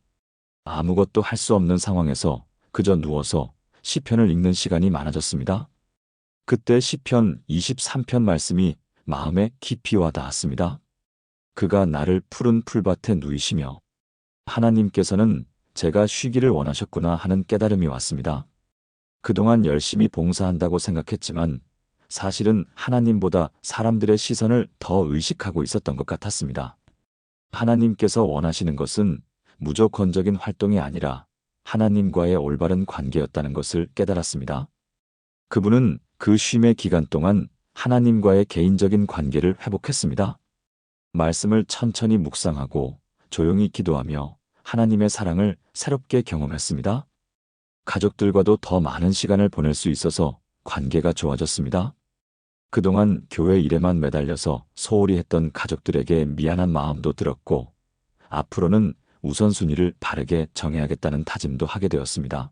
아무것도 할 수 없는 상황에서 그저 누워서 시편을 읽는 시간이 많아졌습니다. 그때 시편 23편 말씀이 마음에 깊이 와 닿았습니다. 그가 나를 푸른 풀밭에 누이시며, 하나님께서는 제가 쉬기를 원하셨구나 하는 깨달음이 왔습니다. 그동안 열심히 봉사한다고 생각했지만 사실은 하나님보다 사람들의 시선을 더 의식하고 있었던 것 같았습니다. 하나님께서 원하시는 것은 무조건적인 활동이 아니라 하나님과의 올바른 관계였다는 것을 깨달았습니다. 그분은 그 쉼의 기간 동안 하나님과의 개인적인 관계를 회복했습니다. 말씀을 천천히 묵상하고 조용히 기도하며 하나님의 사랑을 새롭게 경험했습니다. 가족들과도 더 많은 시간을 보낼 수 있어서 관계가 좋아졌습니다. 그동안 교회 일에만 매달려서 소홀히 했던 가족들에게 미안한 마음도 들었고, 앞으로는 우선순위를 바르게 정해야겠다는 다짐도 하게 되었습니다.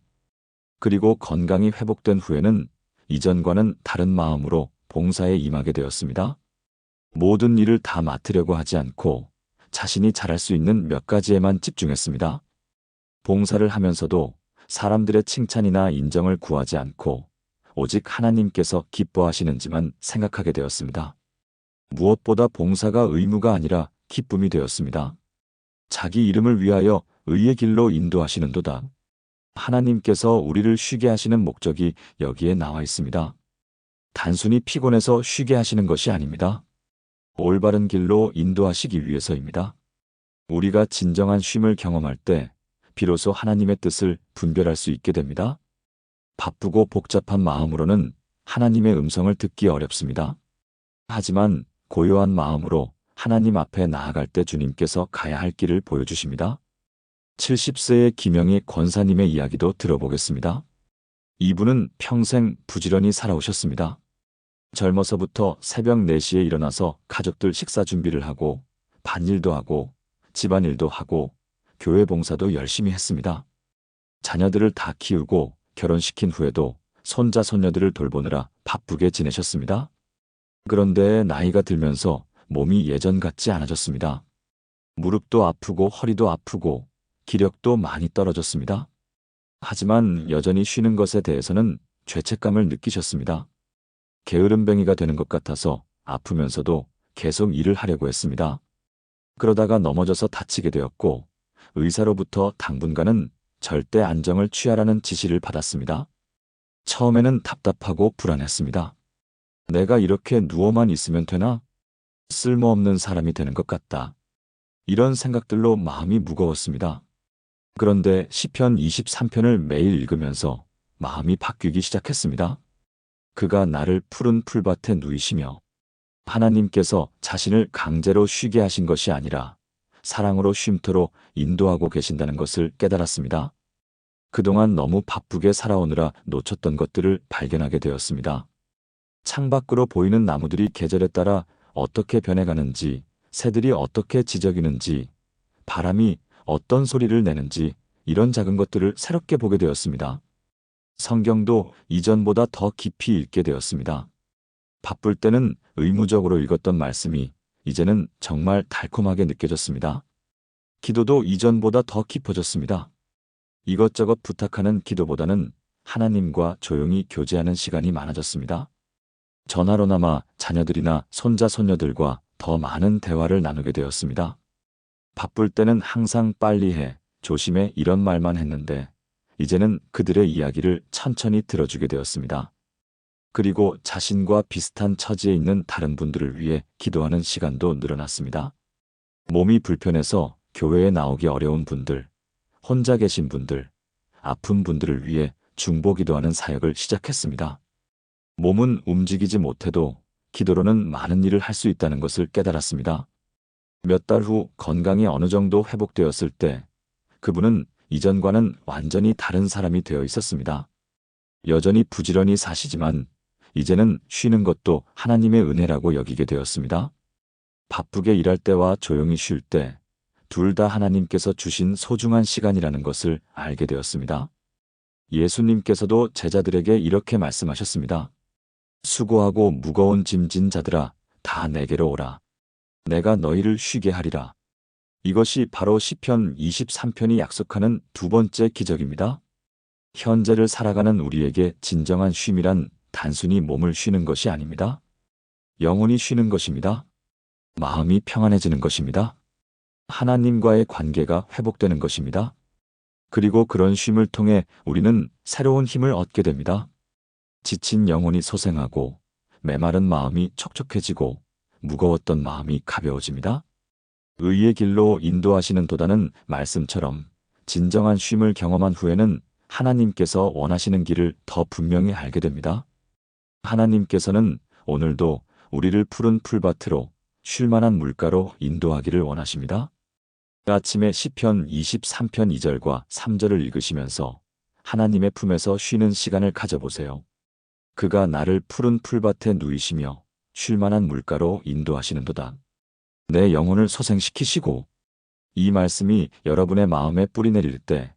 그리고 건강이 회복된 후에는 이전과는 다른 마음으로 봉사에 임하게 되었습니다. 모든 일을 다 맡으려고 하지 않고 자신이 잘할 수 있는 몇 가지에만 집중했습니다. 봉사를 하면서도 사람들의 칭찬이나 인정을 구하지 않고 오직 하나님께서 기뻐하시는지만 생각하게 되었습니다. 무엇보다 봉사가 의무가 아니라 기쁨이 되었습니다. 자기 이름을 위하여 의의 길로 인도하시는도다. 하나님께서 우리를 쉬게 하시는 목적이 여기에 나와 있습니다. 단순히 피곤해서 쉬게 하시는 것이 아닙니다. 올바른 길로 인도하시기 위해서입니다. 우리가 진정한 쉼을 경험할 때 비로소 하나님의 뜻을 분별할 수 있게 됩니다. 바쁘고 복잡한 마음으로는 하나님의 음성을 듣기 어렵습니다. 하지만 고요한 마음으로 하나님 앞에 나아갈 때 주님께서 가야 할 길을 보여주십니다. 70세의 김영희 권사님의 이야기도 들어보겠습니다. 이분은 평생 부지런히 살아오셨습니다. 젊어서부터 새벽 4시에 일어나서 가족들 식사 준비를 하고 밭일도 하고 집안일도 하고 교회 봉사도 열심히 했습니다. 자녀들을 다 키우고 결혼시킨 후에도 손자 손녀들을 돌보느라 바쁘게 지내셨습니다. 그런데 나이가 들면서 몸이 예전 같지 않아졌습니다. 무릎도 아프고 허리도 아프고 기력도 많이 떨어졌습니다. 하지만 여전히 쉬는 것에 대해서는 죄책감을 느끼셨습니다. 게으름뱅이가 되는 것 같아서 아프면서도 계속 일을 하려고 했습니다. 그러다가 넘어져서 다치게 되었고 의사로부터 당분간은 절대 안정을 취하라는 지시를 받았습니다. 처음에는 답답하고 불안했습니다. 내가 이렇게 누워만 있으면 되나? 쓸모없는 사람이 되는 것 같다. 이런 생각들로 마음이 무거웠습니다. 그런데 시편 23편을 매일 읽으면서 마음이 바뀌기 시작했습니다. 그가 나를 푸른 풀밭에 누이시며, 하나님께서 자신을 강제로 쉬게 하신 것이 아니라 사랑으로 쉼터로 인도하고 계신다는 것을 깨달았습니다. 그동안 너무 바쁘게 살아오느라 놓쳤던 것들을 발견하게 되었습니다. 창밖으로 보이는 나무들이 계절에 따라 어떻게 변해가는지, 새들이 어떻게 지저귀는지, 바람이 어떤 소리를 내는지 이런 작은 것들을 새롭게 보게 되었습니다. 성경도 이전보다 더 깊이 읽게 되었습니다. 바쁠 때는 의무적으로 읽었던 말씀이 이제는 정말 달콤하게 느껴졌습니다. 기도도 이전보다 더 깊어졌습니다. 이것저것 부탁하는 기도보다는 하나님과 조용히 교제하는 시간이 많아졌습니다. 전화로나마 자녀들이나 손자, 손녀들과 더 많은 대화를 나누게 되었습니다. 바쁠 때는 항상 빨리 해, 조심해 이런 말만 했는데 이제는 그들의 이야기를 천천히 들어주게 되었습니다. 그리고 자신과 비슷한 처지에 있는 다른 분들을 위해 기도하는 시간도 늘어났습니다. 몸이 불편해서 교회에 나오기 어려운 분들, 혼자 계신 분들, 아픈 분들을 위해 중보 기도하는 사역을 시작했습니다. 몸은 움직이지 못해도 기도로는 많은 일을 할 수 있다는 것을 깨달았습니다. 몇 달 후 건강이 어느 정도 회복되었을 때 그분은 이전과는 완전히 다른 사람이 되어 있었습니다. 여전히 부지런히 사시지만 이제는 쉬는 것도 하나님의 은혜라고 여기게 되었습니다. 바쁘게 일할 때와 조용히 쉴 때 둘 다 하나님께서 주신 소중한 시간이라는 것을 알게 되었습니다. 예수님께서도 제자들에게 이렇게 말씀하셨습니다. 수고하고 무거운 짐진 자들아 다 내게로 오라. 내가 너희를 쉬게 하리라. 이것이 바로 시편 23편이 약속하는 두 번째 기적입니다. 현재를 살아가는 우리에게 진정한 쉼이란 단순히 몸을 쉬는 것이 아닙니다. 영혼이 쉬는 것입니다. 마음이 평안해지는 것입니다. 하나님과의 관계가 회복되는 것입니다. 그리고 그런 쉼을 통해 우리는 새로운 힘을 얻게 됩니다. 지친 영혼이 소생하고 메마른 마음이 촉촉해지고 무거웠던 마음이 가벼워집니다. 의의 길로 인도하시는 도다는 말씀처럼 진정한 쉼을 경험한 후에는 하나님께서 원하시는 길을 더 분명히 알게 됩니다. 하나님께서는 오늘도 우리를 푸른 풀밭으로 쉴만한 물가로 인도하기를 원하십니다. 아침에 시편 23편 2절과 3절을 읽으시면서 하나님의 품에서 쉬는 시간을 가져보세요. 그가 나를 푸른 풀밭에 누이시며 쉴만한 물가로 인도하시는도다. 내 영혼을 소생시키시고 이 말씀이 여러분의 마음에 뿌리내릴 때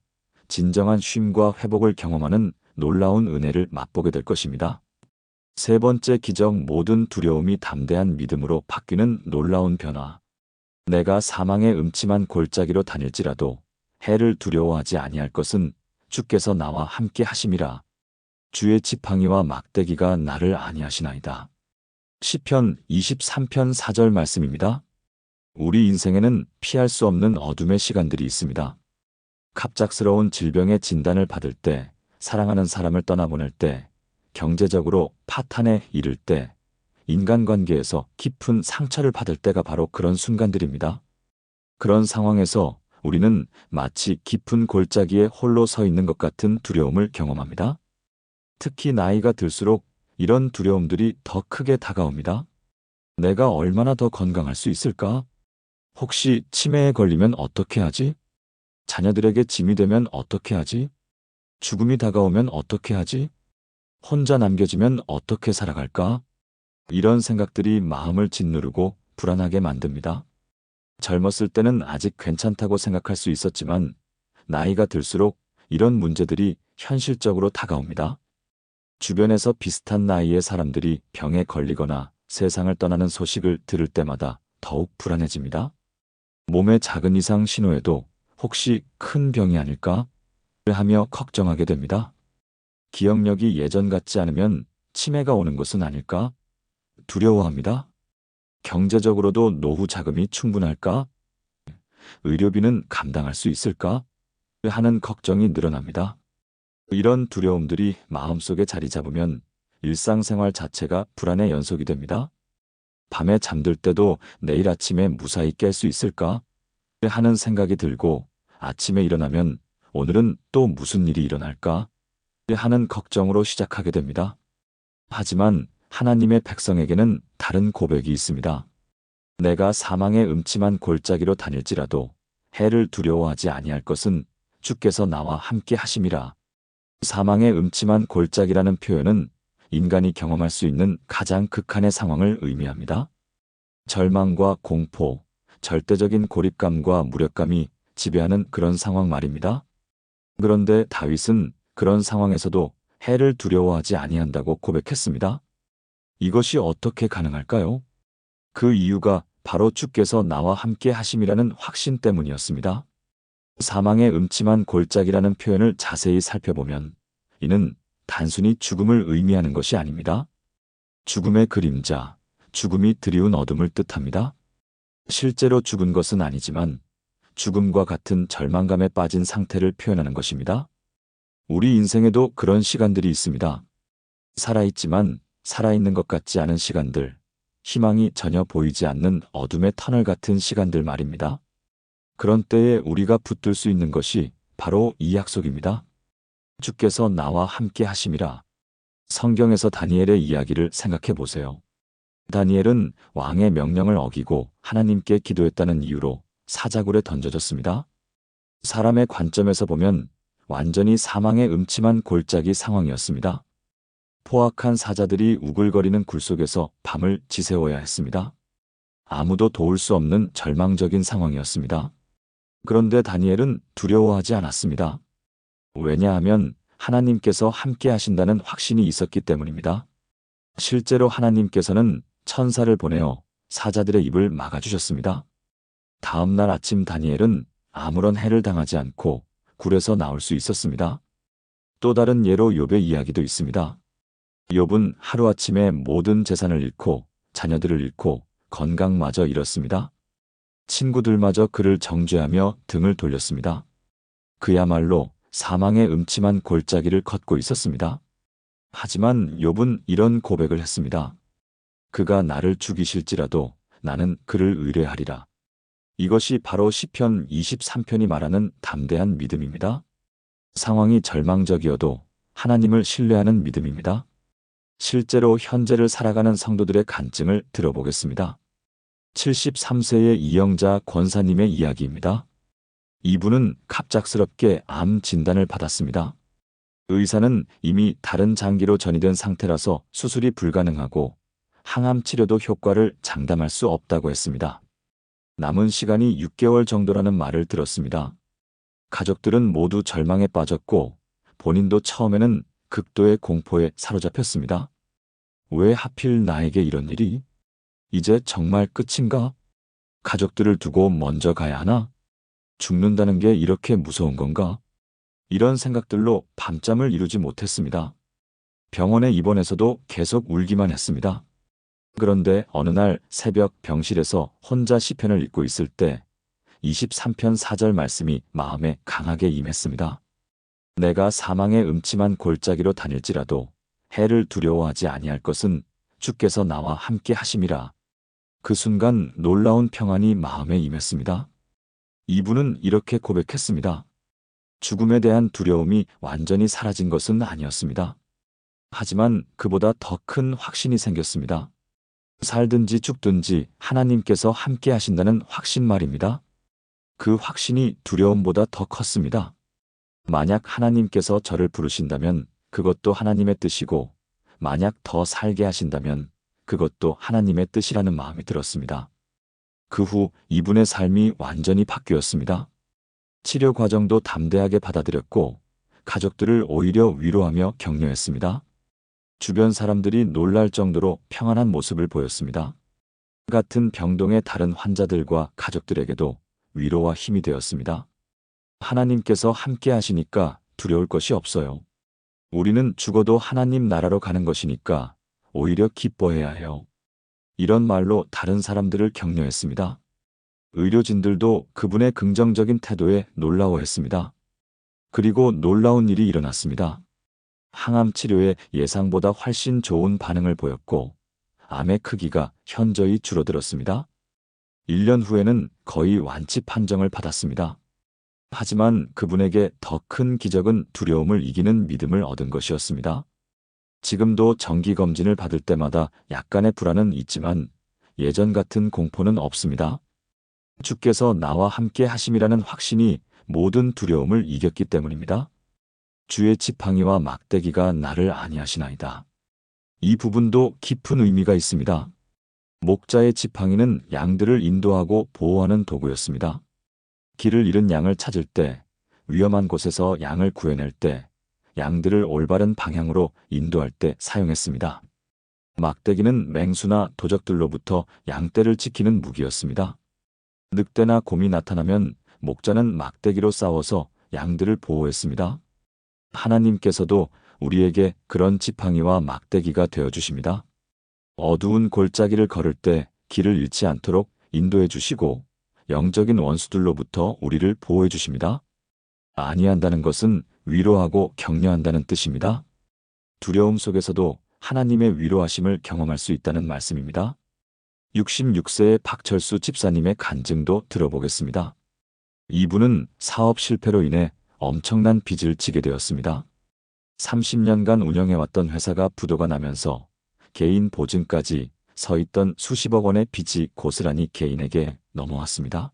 진정한 쉼과 회복을 경험하는 놀라운 은혜를 맛보게 될 것입니다. 세 번째 기적, 모든 두려움이 담대한 믿음으로 바뀌는 놀라운 변화. 내가 사망의 음침한 골짜기로 다닐지라도 해를 두려워하지 아니할 것은 주께서 나와 함께 하심이라. 주의 지팡이와 막대기가 나를 안위하시나이다. 시편 23편 4절 말씀입니다. 우리 인생에는 피할 수 없는 어둠의 시간들이 있습니다. 갑작스러운 질병의 진단을 받을 때, 사랑하는 사람을 떠나보낼 때, 경제적으로 파탄에 이를 때, 인간관계에서 깊은 상처를 받을 때가 바로 그런 순간들입니다. 그런 상황에서 우리는 마치 깊은 골짜기에 홀로 서 있는 것 같은 두려움을 경험합니다. 특히 나이가 들수록 이런 두려움들이 더 크게 다가옵니다. 내가 얼마나 더 건강할 수 있을까? 혹시 치매에 걸리면 어떻게 하지? 자녀들에게 짐이 되면 어떻게 하지? 죽음이 다가오면 어떻게 하지? 혼자 남겨지면 어떻게 살아갈까? 이런 생각들이 마음을 짓누르고 불안하게 만듭니다. 젊었을 때는 아직 괜찮다고 생각할 수 있었지만 나이가 들수록 이런 문제들이 현실적으로 다가옵니다. 주변에서 비슷한 나이의 사람들이 병에 걸리거나 세상을 떠나는 소식을 들을 때마다 더욱 불안해집니다. 몸의 작은 이상 신호에도 혹시 큰 병이 아닐까? 하며 걱정하게 됩니다. 기억력이 예전 같지 않으면 치매가 오는 것은 아닐까? 두려워합니다. 경제적으로도 노후 자금이 충분할까? 의료비는 감당할 수 있을까? 하는 걱정이 늘어납니다. 이런 두려움들이 마음속에 자리 잡으면 일상생활 자체가 불안의 연속이 됩니다. 밤에 잠들 때도 내일 아침에 무사히 깰 수 있을까? 하는 생각이 들고 아침에 일어나면 오늘은 또 무슨 일이 일어날까? 하는 걱정으로 시작하게 됩니다. 하지만 하나님의 백성에게는 다른 고백이 있습니다. 내가 사망의 음침한 골짜기로 다닐지라도 해를 두려워하지 아니할 것은 주께서 나와 함께 하심이라. 사망의 음침한 골짜기라는 표현은 인간이 경험할 수 있는 가장 극한의 상황을 의미합니다. 절망과 공포, 절대적인 고립감과 무력감이 지배하는 그런 상황 말입니다. 그런데 다윗은 그런 상황에서도 해를 두려워하지 아니한다고 고백했습니다. 이것이 어떻게 가능할까요? 그 이유가 바로 주께서 나와 함께 하심이라는 확신 때문이었습니다. 사망의 음침한 골짜기라는 표현을 자세히 살펴보면 이는 단순히 죽음을 의미하는 것이 아닙니다. 죽음의 그림자, 죽음이 드리운 어둠을 뜻합니다. 실제로 죽은 것은 아니지만 죽음과 같은 절망감에 빠진 상태를 표현하는 것입니다. 우리 인생에도 그런 시간들이 있습니다. 살아있지만 살아있는 것 같지 않은 시간들, 희망이 전혀 보이지 않는 어둠의 터널 같은 시간들 말입니다. 그런 때에 우리가 붙들 수 있는 것이 바로 이 약속입니다. 주께서 나와 함께 하심이라. 성경에서 다니엘의 이야기를 생각해 보세요. 다니엘은 왕의 명령을 어기고 하나님께 기도했다는 이유로 사자굴에 던져졌습니다. 사람의 관점에서 보면 완전히 사망의 음침한 골짜기 상황이었습니다. 포악한 사자들이 우글거리는 굴 속에서 밤을 지새워야 했습니다. 아무도 도울 수 없는 절망적인 상황이었습니다. 그런데 다니엘은 두려워하지 않았습니다. 왜냐하면 하나님께서 함께 하신다는 확신이 있었기 때문입니다. 실제로 하나님께서는 천사를 보내어 사자들의 입을 막아주셨습니다. 다음 날 아침 다니엘은 아무런 해를 당하지 않고 굴에서 나올 수 있었습니다. 또 다른 예로 욥의 이야기도 있습니다. 욥은 하루아침에 모든 재산을 잃고 자녀들을 잃고 건강마저 잃었습니다. 친구들마저 그를 정죄하며 등을 돌렸습니다. 그야말로 사망의 음침한 골짜기를 걷고 있었습니다. 하지만 욥은 이런 고백을 했습니다. 그가 나를 죽이실지라도 나는 그를 의뢰하리라. 이것이 바로 시편 23편이 말하는 담대한 믿음입니다. 상황이 절망적이어도 하나님을 신뢰하는 믿음입니다. 실제로 현재를 살아가는 성도들의 간증을 들어보겠습니다. 73세의 이영자 권사님의 이야기입니다. 이분은 갑작스럽게 암 진단을 받았습니다. 의사는 이미 다른 장기로 전이된 상태라서 수술이 불가능하고 항암 치료도 효과를 장담할 수 없다고 했습니다. 남은 시간이 6개월 정도라는 말을 들었습니다. 가족들은 모두 절망에 빠졌고 본인도 처음에는 극도의 공포에 사로잡혔습니다. 왜 하필 나에게 이런 일이? 이제 정말 끝인가? 가족들을 두고 먼저 가야 하나? 죽는다는 게 이렇게 무서운 건가? 이런 생각들로 밤잠을 이루지 못했습니다. 병원에 입원해서도 계속 울기만 했습니다. 그런데 어느 날 새벽 병실에서 혼자 시편을 읽고 있을 때 23편 4절 말씀이 마음에 강하게 임했습니다. 내가 사망의 음침한 골짜기로 다닐지라도 해를 두려워하지 아니할 것은 주께서 나와 함께 하심이라. 그 순간 놀라운 평안이 마음에 임했습니다. 이분은 이렇게 고백했습니다. 죽음에 대한 두려움이 완전히 사라진 것은 아니었습니다. 하지만 그보다 더 큰 확신이 생겼습니다. 살든지 죽든지 하나님께서 함께 하신다는 확신 말입니다. 그 확신이 두려움보다 더 컸습니다. 만약 하나님께서 저를 부르신다면 그것도 하나님의 뜻이고 만약 더 살게 하신다면 그것도 하나님의 뜻이라는 마음이 들었습니다. 그 후 이분의 삶이 완전히 바뀌었습니다. 치료 과정도 담대하게 받아들였고 가족들을 오히려 위로하며 격려했습니다. 주변 사람들이 놀랄 정도로 평안한 모습을 보였습니다. 같은 병동의 다른 환자들과 가족들에게도 위로와 힘이 되었습니다. 하나님께서 함께 하시니까 두려울 것이 없어요. 우리는 죽어도 하나님 나라로 가는 것이니까 오히려 기뻐해야 해요. 이런 말로 다른 사람들을 격려했습니다. 의료진들도 그분의 긍정적인 태도에 놀라워했습니다. 그리고 놀라운 일이 일어났습니다. 항암 치료에 예상보다 훨씬 좋은 반응을 보였고 암의 크기가 현저히 줄어들었습니다. 1년 후에는 거의 완치 판정을 받았습니다. 하지만 그분에게 더 큰 기적은 두려움을 이기는 믿음을 얻은 것이었습니다. 지금도 정기검진을 받을 때마다 약간의 불안은 있지만 예전 같은 공포는 없습니다. 주께서 나와 함께 하심이라는 확신이 모든 두려움을 이겼기 때문입니다. 주의 지팡이와 막대기가 나를 안위하시나이다. 이 부분도 깊은 의미가 있습니다. 목자의 지팡이는 양들을 인도하고 보호하는 도구였습니다. 길을 잃은 양을 찾을 때, 위험한 곳에서 양을 구해낼 때, 양들을 올바른 방향으로 인도할 때 사용했습니다. 막대기는 맹수나 도적들로부터 양떼를 지키는 무기였습니다. 늑대나 곰이 나타나면 목자는 막대기로 싸워서 양들을 보호했습니다. 하나님께서도 우리에게 그런 지팡이와 막대기가 되어주십니다. 어두운 골짜기를 걸을 때 길을 잃지 않도록 인도해 주시고 영적인 원수들로부터 우리를 보호해 주십니다. 안위한다는 것은 위로하고 격려한다는 뜻입니다. 두려움 속에서도 하나님의 위로하심을 경험할 수 있다는 말씀입니다. 66세의 박철수 집사님의 간증도 들어보겠습니다. 이분은 사업 실패로 인해 엄청난 빚을 지게 되었습니다. 30년간 운영해왔던 회사가 부도가 나면서 개인 보증까지 서 있던 수십억 원의 빚이 고스란히 개인에게 넘어왔습니다.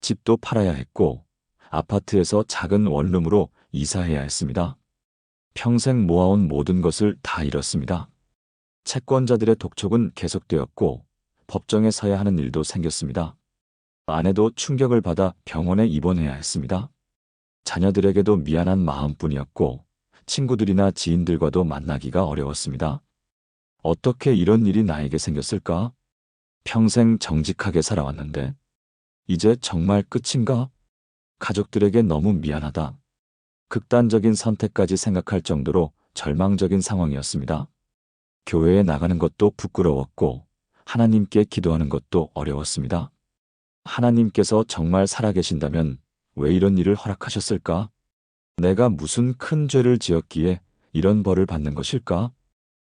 집도 팔아야 했고 아파트에서 작은 원룸으로 이사해야 했습니다. 평생 모아온 모든 것을 다 잃었습니다. 채권자들의 독촉은 계속되었고 법정에 서야 하는 일도 생겼습니다. 아내도 충격을 받아 병원에 입원해야 했습니다. 자녀들에게도 미안한 마음뿐이었고 친구들이나 지인들과도 만나기가 어려웠습니다. 어떻게 이런 일이 나에게 생겼을까? 평생 정직하게 살아왔는데 이제 정말 끝인가? 가족들에게 너무 미안하다. 극단적인 선택까지 생각할 정도로 절망적인 상황이었습니다. 교회에 나가는 것도 부끄러웠고 하나님께 기도하는 것도 어려웠습니다. 하나님께서 정말 살아계신다면 왜 이런 일을 허락하셨을까? 내가 무슨 큰 죄를 지었기에 이런 벌을 받는 것일까?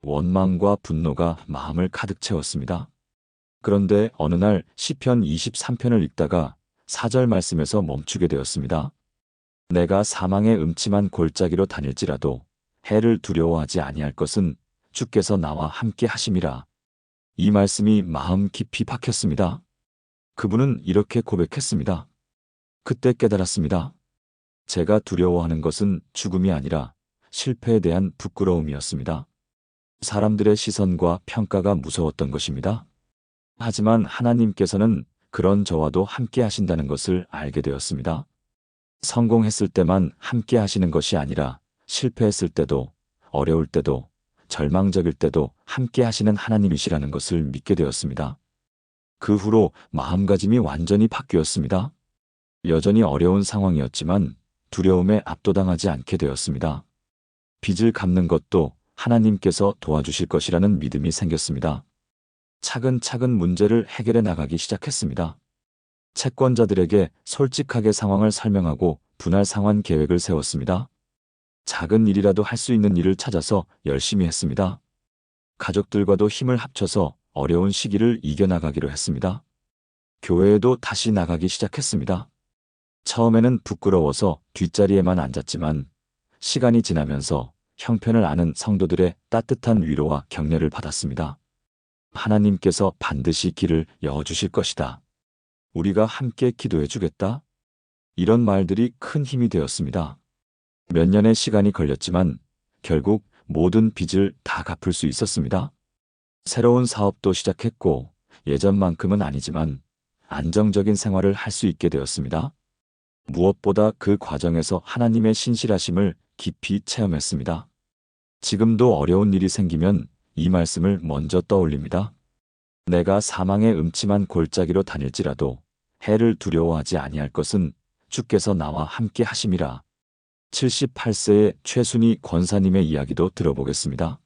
원망과 분노가 마음을 가득 채웠습니다. 그런데 어느 날 시편 23편을 읽다가 4절 말씀에서 멈추게 되었습니다. 내가 사망의 음침한 골짜기로 다닐지라도 해를 두려워하지 아니할 것은 주께서 나와 함께 하심이라. 이 말씀이 마음 깊이 박혔습니다. 그분은 이렇게 고백했습니다. 그때 깨달았습니다. 제가 두려워하는 것은 죽음이 아니라 실패에 대한 부끄러움이었습니다. 사람들의 시선과 평가가 무서웠던 것입니다. 하지만 하나님께서는 그런 저와도 함께 하신다는 것을 알게 되었습니다. 성공했을 때만 함께 하시는 것이 아니라 실패했을 때도, 어려울 때도, 절망적일 때도 함께 하시는 하나님이시라는 것을 믿게 되었습니다. 그 후로 마음가짐이 완전히 바뀌었습니다. 여전히 어려운 상황이었지만 두려움에 압도당하지 않게 되었습니다. 빚을 갚는 것도 하나님께서 도와주실 것이라는 믿음이 생겼습니다. 차근차근 문제를 해결해 나가기 시작했습니다. 채권자들에게 솔직하게 상황을 설명하고 분할 상환 계획을 세웠습니다. 작은 일이라도 할 수 있는 일을 찾아서 열심히 했습니다. 가족들과도 힘을 합쳐서 어려운 시기를 이겨나가기로 했습니다. 교회에도 다시 나가기 시작했습니다. 처음에는 부끄러워서 뒷자리에만 앉았지만 시간이 지나면서 형편을 아는 성도들의 따뜻한 위로와 격려를 받았습니다. 하나님께서 반드시 길을 여어주실 것이다. 우리가 함께 기도해 주겠다. 이런 말들이 큰 힘이 되었습니다. 몇 년의 시간이 걸렸지만 결국 모든 빚을 다 갚을 수 있었습니다. 새로운 사업도 시작했고 예전만큼은 아니지만 안정적인 생활을 할 수 있게 되었습니다. 무엇보다 그 과정에서 하나님의 신실하심을 깊이 체험했습니다. 지금도 어려운 일이 생기면 이 말씀을 먼저 떠올립니다. 내가 사망의 음침한 골짜기로 다닐지라도 해를 두려워하지 아니할 것은 주께서 나와 함께 하심이라. 78세의 최순희 권사님의 이야기도 들어보겠습니다.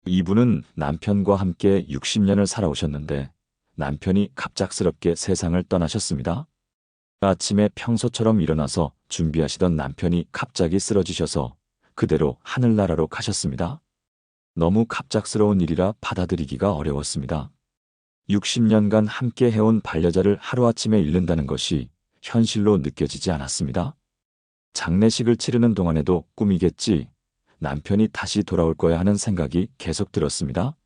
이분은 남편과 함께 60년을 살아오셨는데 남편이 갑작스럽게 세상을 떠나셨습니다. 아침에 평소처럼 일어나서 준비하시던 남편이 갑자기 쓰러지셔서 그대로 하늘나라로 가셨습니다. 너무 갑작스러운 일이라 받아들이기가 어려웠습니다. 60년간 함께 해온 반려자를 하루아침에 잃는다는 것이 현실로 느껴지지 않았습니다. 장례식을 치르는 동안에도 꿈이겠지, 남편이 다시 돌아올 거야 하는 생각이 계속 들었습니다.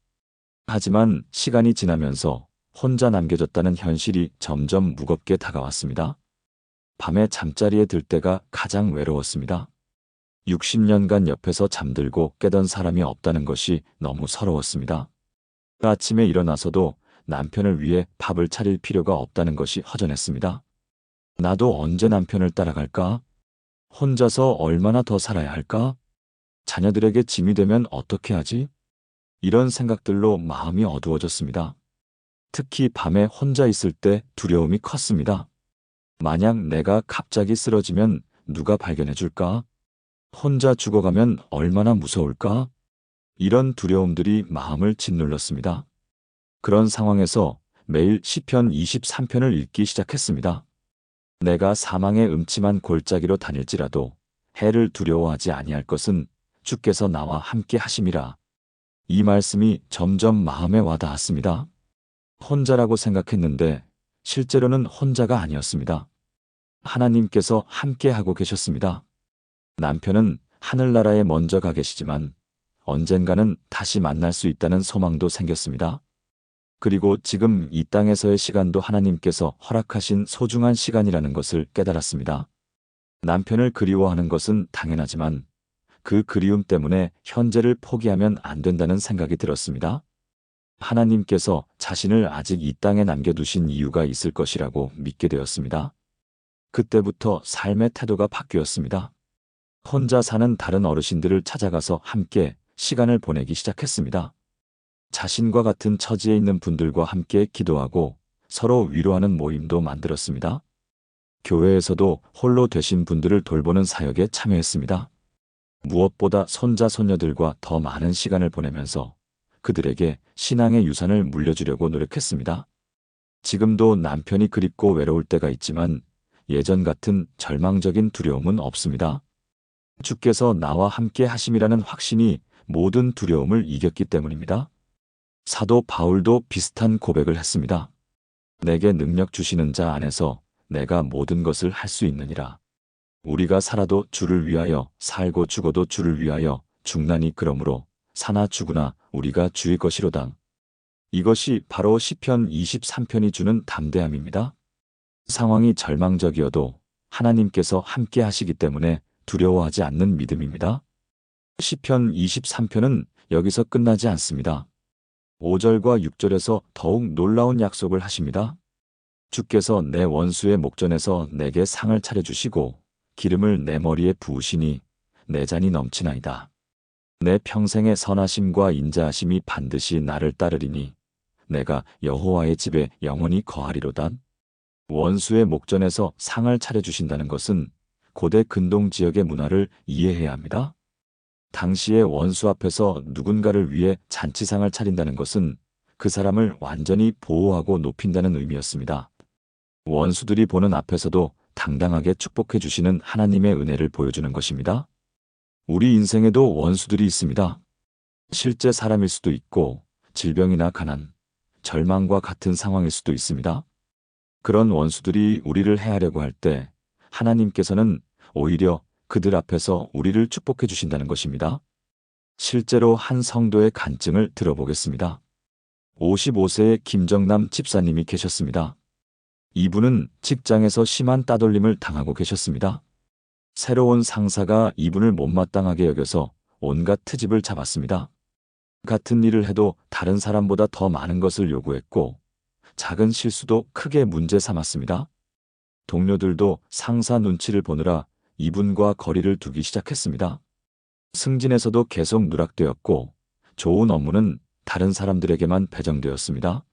하지만 시간이 지나면서 혼자 남겨졌다는 현실이 점점 무겁게 다가왔습니다. 밤에 잠자리에 들 때가 가장 외로웠습니다. 60년간 옆에서 잠들고 깨던 사람이 없다는 것이 너무 서러웠습니다. 아침에 일어나서도 남편을 위해 밥을 차릴 필요가 없다는 것이 허전했습니다. 나도 언제 남편을 따라갈까? 혼자서 얼마나 더 살아야 할까? 자녀들에게 짐이 되면 어떻게 하지? 이런 생각들로 마음이 어두워졌습니다. 특히 밤에 혼자 있을 때 두려움이 컸습니다. 만약 내가 갑자기 쓰러지면 누가 발견해 줄까? 혼자 죽어가면 얼마나 무서울까? 이런 두려움들이 마음을 짓눌렀습니다. 그런 상황에서 매일 시편 23편을 읽기 시작했습니다. 내가 사망의 음침한 골짜기로 다닐지라도 해를 두려워하지 아니할 것은 주께서 나와 함께 하심이라. 이 말씀이 점점 마음에 와닿았습니다. 혼자라고 생각했는데 실제로는 혼자가 아니었습니다. 하나님께서 함께 하고 계셨습니다. 남편은 하늘나라에 먼저 가 계시지만 언젠가는 다시 만날 수 있다는 소망도 생겼습니다. 그리고 지금 이 땅에서의 시간도 하나님께서 허락하신 소중한 시간이라는 것을 깨달았습니다. 남편을 그리워하는 것은 당연하지만 그 그리움 때문에 현재를 포기하면 안 된다는 생각이 들었습니다. 하나님께서 자신을 아직 이 땅에 남겨두신 이유가 있을 것이라고 믿게 되었습니다. 그때부터 삶의 태도가 바뀌었습니다. 혼자 사는 다른 어르신들을 찾아가서 함께 시간을 보내기 시작했습니다. 자신과 같은 처지에 있는 분들과 함께 기도하고 서로 위로하는 모임도 만들었습니다. 교회에서도 홀로 되신 분들을 돌보는 사역에 참여했습니다. 무엇보다 손자, 손녀들과 더 많은 시간을 보내면서 그들에게 신앙의 유산을 물려주려고 노력했습니다. 지금도 남편이 그립고 외로울 때가 있지만 예전 같은 절망적인 두려움은 없습니다. 주께서 나와 함께 하심이라는 확신이 모든 두려움을 이겼기 때문입니다. 사도 바울도 비슷한 고백을 했습니다. 내게 능력 주시는 자 안에서 내가 모든 것을 할 수 있느니라. 우리가 살아도 주를 위하여, 살고 죽어도 주를 위하여 죽나니 그러므로 사나 죽으나 우리가 주의 것이로당. 이것이 바로 시편 23편이 주는 담대함입니다. 상황이 절망적이어도 하나님께서 함께 하시기 때문에 두려워하지 않는 믿음입니다. 시편 23편은 여기서 끝나지 않습니다. 5절과 6절에서 더욱 놀라운 약속을 하십니다. 주께서 내 원수의 목전에서 내게 상을 차려주시고 기름을 내 머리에 부으시니 내 잔이 넘치나이다. 내 평생의 선하심과 인자하심이 반드시 나를 따르리니 내가 여호와의 집에 영원히 거하리로다. 원수의 목전에서 상을 차려주신다는 것은 고대 근동 지역의 문화를 이해해야 합니다. 당시의 원수 앞에서 누군가를 위해 잔치상을 차린다는 것은 그 사람을 완전히 보호하고 높인다는 의미였습니다. 원수들이 보는 앞에서도 당당하게 축복해 주시는 하나님의 은혜를 보여주는 것입니다. 우리 인생에도 원수들이 있습니다. 실제 사람일 수도 있고 질병이나 가난, 절망과 같은 상황일 수도 있습니다. 그런 원수들이 우리를 해하려고 할 때 하나님께서는 오히려 그들 앞에서 우리를 축복해 주신다는 것입니다. 실제로 한 성도의 간증을 들어보겠습니다. 55세의 김정남 집사님이 계셨습니다. 이분은 직장에서 심한 따돌림을 당하고 계셨습니다. 새로운 상사가 이분을 못마땅하게 여겨서 온갖 트집을 잡았습니다. 같은 일을 해도 다른 사람보다 더 많은 것을 요구했고 작은 실수도 크게 문제 삼았습니다. 동료들도 상사 눈치를 보느라 이분과 거리를 두기 시작했습니다. 승진에서도 계속 누락되었고 좋은 업무는 다른 사람들에게만 배정되었습니다.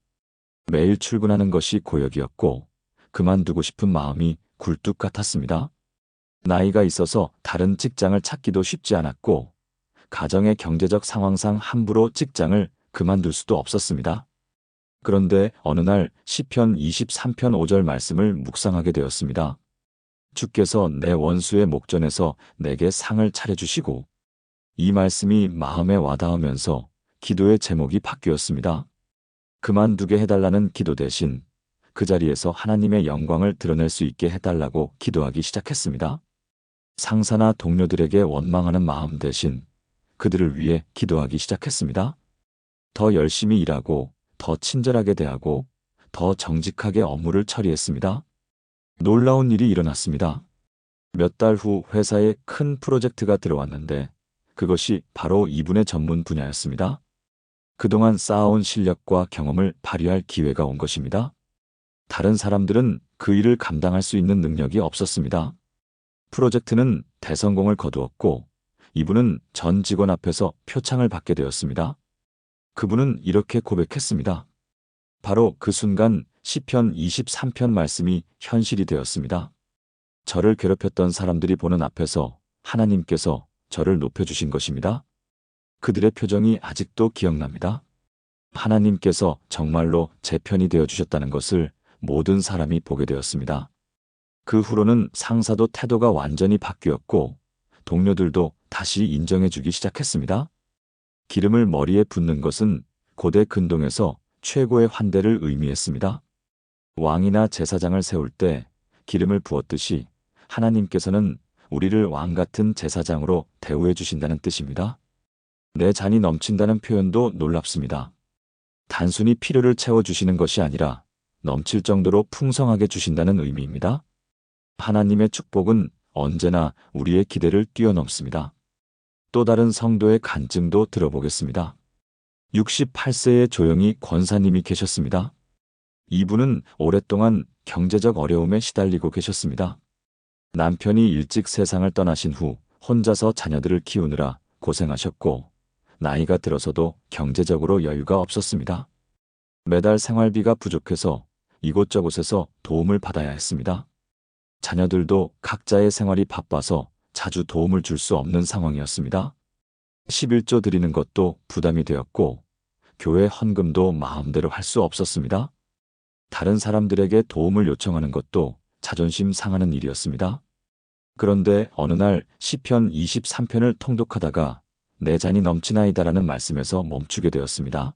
매일 출근하는 것이 고역이었고 그만두고 싶은 마음이 굴뚝 같았습니다. 나이가 있어서 다른 직장을 찾기도 쉽지 않았고 가정의 경제적 상황상 함부로 직장을 그만둘 수도 없었습니다. 그런데 어느 날 시편 23편 5절 말씀을 묵상하게 되었습니다. 주께서 내 원수의 목전에서 내게 상을 차려주시고 이 말씀이 마음에 와닿으면서 기도의 제목이 바뀌었습니다. 그만두게 해달라는 기도 대신 그 자리에서 하나님의 영광을 드러낼 수 있게 해달라고 기도하기 시작했습니다. 상사나 동료들에게 원망하는 마음 대신 그들을 위해 기도하기 시작했습니다. 더 열심히 일하고 더 친절하게 대하고 더 정직하게 업무를 처리했습니다. 놀라운 일이 일어났습니다. 몇 달 후 회사에 큰 프로젝트가 들어왔는데 그것이 바로 이분의 전문 분야였습니다. 그동안 쌓아온 실력과 경험을 발휘할 기회가 온 것입니다. 다른 사람들은 그 일을 감당할 수 있는 능력이 없었습니다. 프로젝트는 대성공을 거두었고 이분은 전 직원 앞에서 표창을 받게 되었습니다. 그분은 이렇게 고백했습니다. 바로 그 순간 시편 23편 말씀이 현실이 되었습니다. 저를 괴롭혔던 사람들이 보는 앞에서 하나님께서 저를 높여주신 것입니다. 그들의 표정이 아직도 기억납니다. 하나님께서 정말로 제 편이 되어주셨다는 것을 모든 사람이 보게 되었습니다. 그 후로는 상사도 태도가 완전히 바뀌었고 동료들도 다시 인정해주기 시작했습니다. 기름을 머리에 붓는 것은 고대 근동에서 최고의 환대를 의미했습니다. 왕이나 제사장을 세울 때 기름을 부었듯이 하나님께서는 우리를 왕 같은 제사장으로 대우해 주신다는 뜻입니다. 내 잔이 넘친다는 표현도 놀랍습니다. 단순히 필요를 채워주시는 것이 아니라 넘칠 정도로 풍성하게 주신다는 의미입니다. 하나님의 축복은 언제나 우리의 기대를 뛰어넘습니다. 또 다른 성도의 간증도 들어보겠습니다. 68세의 조영희 권사님이 계셨습니다. 이분은 오랫동안 경제적 어려움에 시달리고 계셨습니다. 남편이 일찍 세상을 떠나신 후 혼자서 자녀들을 키우느라 고생하셨고 나이가 들어서도 경제적으로 여유가 없었습니다. 매달 생활비가 부족해서 이곳저곳에서 도움을 받아야 했습니다. 자녀들도 각자의 생활이 바빠서 자주 도움을 줄 수 없는 상황이었습니다. 11조 드리는 것도 부담이 되었고 교회 헌금도 마음대로 할 수 없었습니다. 다른 사람들에게 도움을 요청하는 것도 자존심 상하는 일이었습니다. 그런데 어느 날 시편 23편을 통독하다가 내 잔이 넘치나이다라는 말씀에서 멈추게 되었습니다.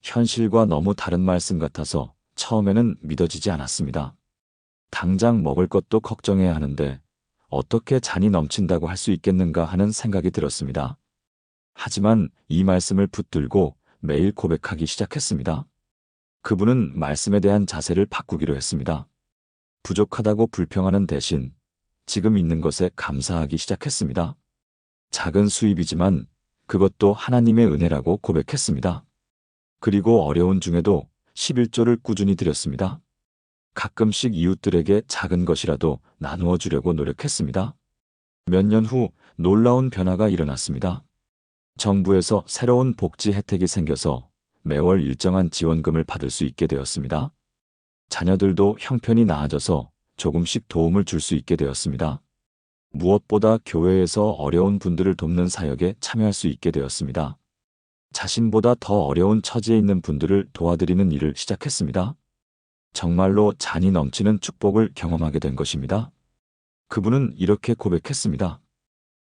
현실과 너무 다른 말씀 같아서 처음에는 믿어지지 않았습니다. 당장 먹을 것도 걱정해야 하는데 어떻게 잔이 넘친다고 할 수 있겠는가 하는 생각이 들었습니다. 하지만 이 말씀을 붙들고 매일 고백하기 시작했습니다. 그분은 말씀에 대한 자세를 바꾸기로 했습니다. 부족하다고 불평하는 대신 지금 있는 것에 감사하기 시작했습니다. 작은 수입이지만 그것도 하나님의 은혜라고 고백했습니다. 그리고 어려운 중에도 11조를 꾸준히 드렸습니다. 가끔씩 이웃들에게 작은 것이라도 나누어 주려고 노력했습니다. 몇 년 후 놀라운 변화가 일어났습니다. 정부에서 새로운 복지 혜택이 생겨서 매월 일정한 지원금을 받을 수 있게 되었습니다. 자녀들도 형편이 나아져서 조금씩 도움을 줄 수 있게 되었습니다. 무엇보다 교회에서 어려운 분들을 돕는 사역에 참여할 수 있게 되었습니다. 자신보다 더 어려운 처지에 있는 분들을 도와드리는 일을 시작했습니다. 정말로 잔이 넘치는 축복을 경험하게 된 것입니다. 그분은 이렇게 고백했습니다.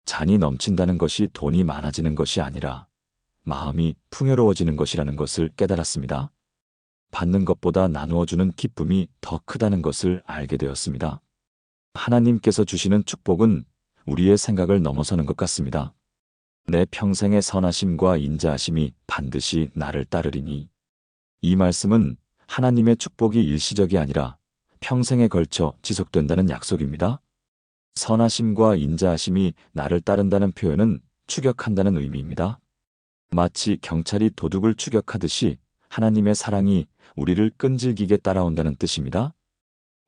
잔이 넘친다는 것이 돈이 많아지는 것이 아니라 마음이 풍요로워지는 것이라는 것을 깨달았습니다. 받는 것보다 나누어주는 기쁨이 더 크다는 것을 알게 되었습니다. 하나님께서 주시는 축복은 우리의 생각을 넘어서는 것 같습니다. 내 평생의 선하심과 인자하심이 반드시 나를 따르리니. 이 말씀은 하나님의 축복이 일시적이 아니라 평생에 걸쳐 지속된다는 약속입니다. 선하심과 인자하심이 나를 따른다는 표현은 추격한다는 의미입니다. 마치 경찰이 도둑을 추격하듯이 하나님의 사랑이 우리를 끈질기게 따라온다는 뜻입니다.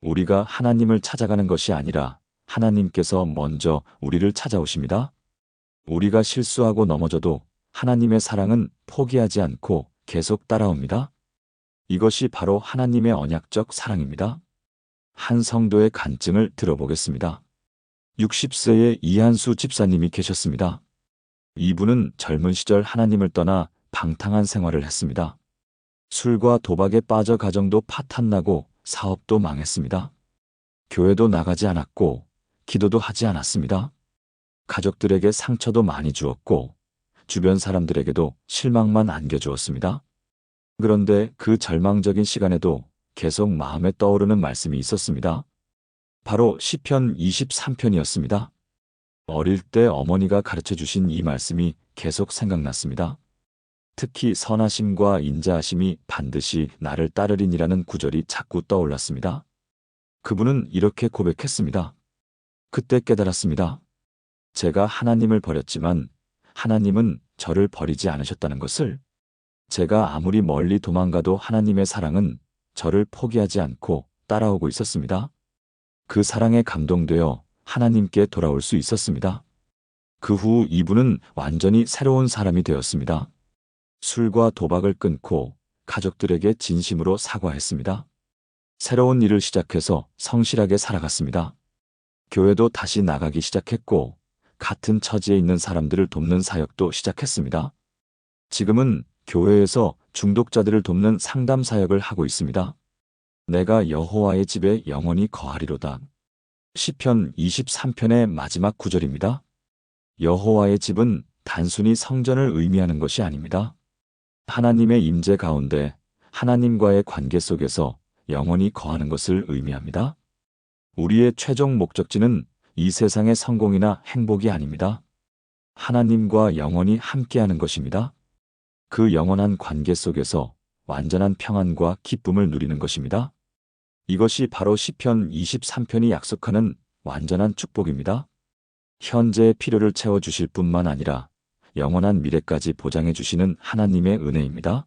우리가 하나님을 찾아가는 것이 아니라 하나님께서 먼저 우리를 찾아오십니다. 우리가 실수하고 넘어져도 하나님의 사랑은 포기하지 않고 계속 따라옵니다. 이것이 바로 하나님의 언약적 사랑입니다. 한 성도의 간증을 들어보겠습니다. 60세의 이한수 집사님이 계셨습니다. 이분은 젊은 시절 하나님을 떠나 방탕한 생활을 했습니다. 술과 도박에 빠져 가정도 파탄나고 사업도 망했습니다. 교회도 나가지 않았고 기도도 하지 않았습니다. 가족들에게 상처도 많이 주었고 주변 사람들에게도 실망만 안겨주었습니다. 그런데 그 절망적인 시간에도 계속 마음에 떠오르는 말씀이 있었습니다. 바로 시편 23편이었습니다. 어릴 때 어머니가 가르쳐 주신 이 말씀이 계속 생각났습니다. 특히 선하심과 인자하심이 반드시 나를 따르리니라는 구절이 자꾸 떠올랐습니다. 그분은 이렇게 고백했습니다. 그때 깨달았습니다. 제가 하나님을 버렸지만 하나님은 저를 버리지 않으셨다는 것을. 제가 아무리 멀리 도망가도 하나님의 사랑은 저를 포기하지 않고 따라오고 있었습니다. 그 사랑에 감동되어 하나님께 돌아올 수 있었습니다. 그 후 이분은 완전히 새로운 사람이 되었습니다. 술과 도박을 끊고 가족들에게 진심으로 사과했습니다. 새로운 일을 시작해서 성실하게 살아갔습니다. 교회도 다시 나가기 시작했고 같은 처지에 있는 사람들을 돕는 사역도 시작했습니다. 지금은 교회에서 중독자들을 돕는 상담 사역을 하고 있습니다. 내가 여호와의 집에 영원히 거하리로다. 시편 23편의 마지막 구절입니다. 여호와의 집은 단순히 성전을 의미하는 것이 아닙니다. 하나님의 임재 가운데 하나님과의 관계 속에서 영원히 거하는 것을 의미합니다. 우리의 최종 목적지는 이 세상의 성공이나 행복이 아닙니다. 하나님과 영원히 함께하는 것입니다. 그 영원한 관계 속에서 완전한 평안과 기쁨을 누리는 것입니다. 이것이 바로 시편 23편이 약속하는 완전한 축복입니다. 현재의 필요를 채워주실 뿐만 아니라 영원한 미래까지 보장해 주시는 하나님의 은혜입니다.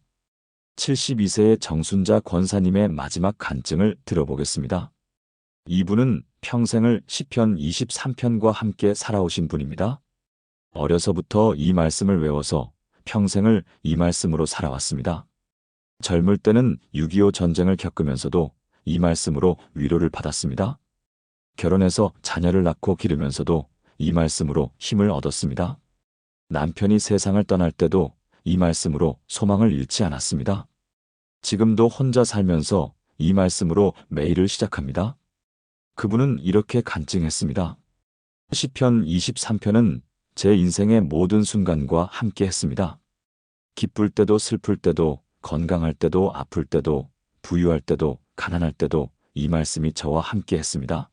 72세의 정순자 권사님의 마지막 간증을 들어보겠습니다. 이분은 평생을 시편 23편과 함께 살아오신 분입니다. 어려서부터 이 말씀을 외워서 평생을 이 말씀으로 살아왔습니다. 젊을 때는 6.25 전쟁을 겪으면서도 이 말씀으로 위로를 받았습니다. 결혼해서 자녀를 낳고 기르면서도 이 말씀으로 힘을 얻었습니다. 남편이 세상을 떠날 때도 이 말씀으로 소망을 잃지 않았습니다. 지금도 혼자 살면서 이 말씀으로 매일을 시작합니다. 그분은 이렇게 간증했습니다. 시편 23편은 제 인생의 모든 순간과 함께 했습니다. 기쁠 때도 슬플 때도 건강할 때도 아플 때도 부유할 때도 가난할 때도 이 말씀이 저와 함께 했습니다.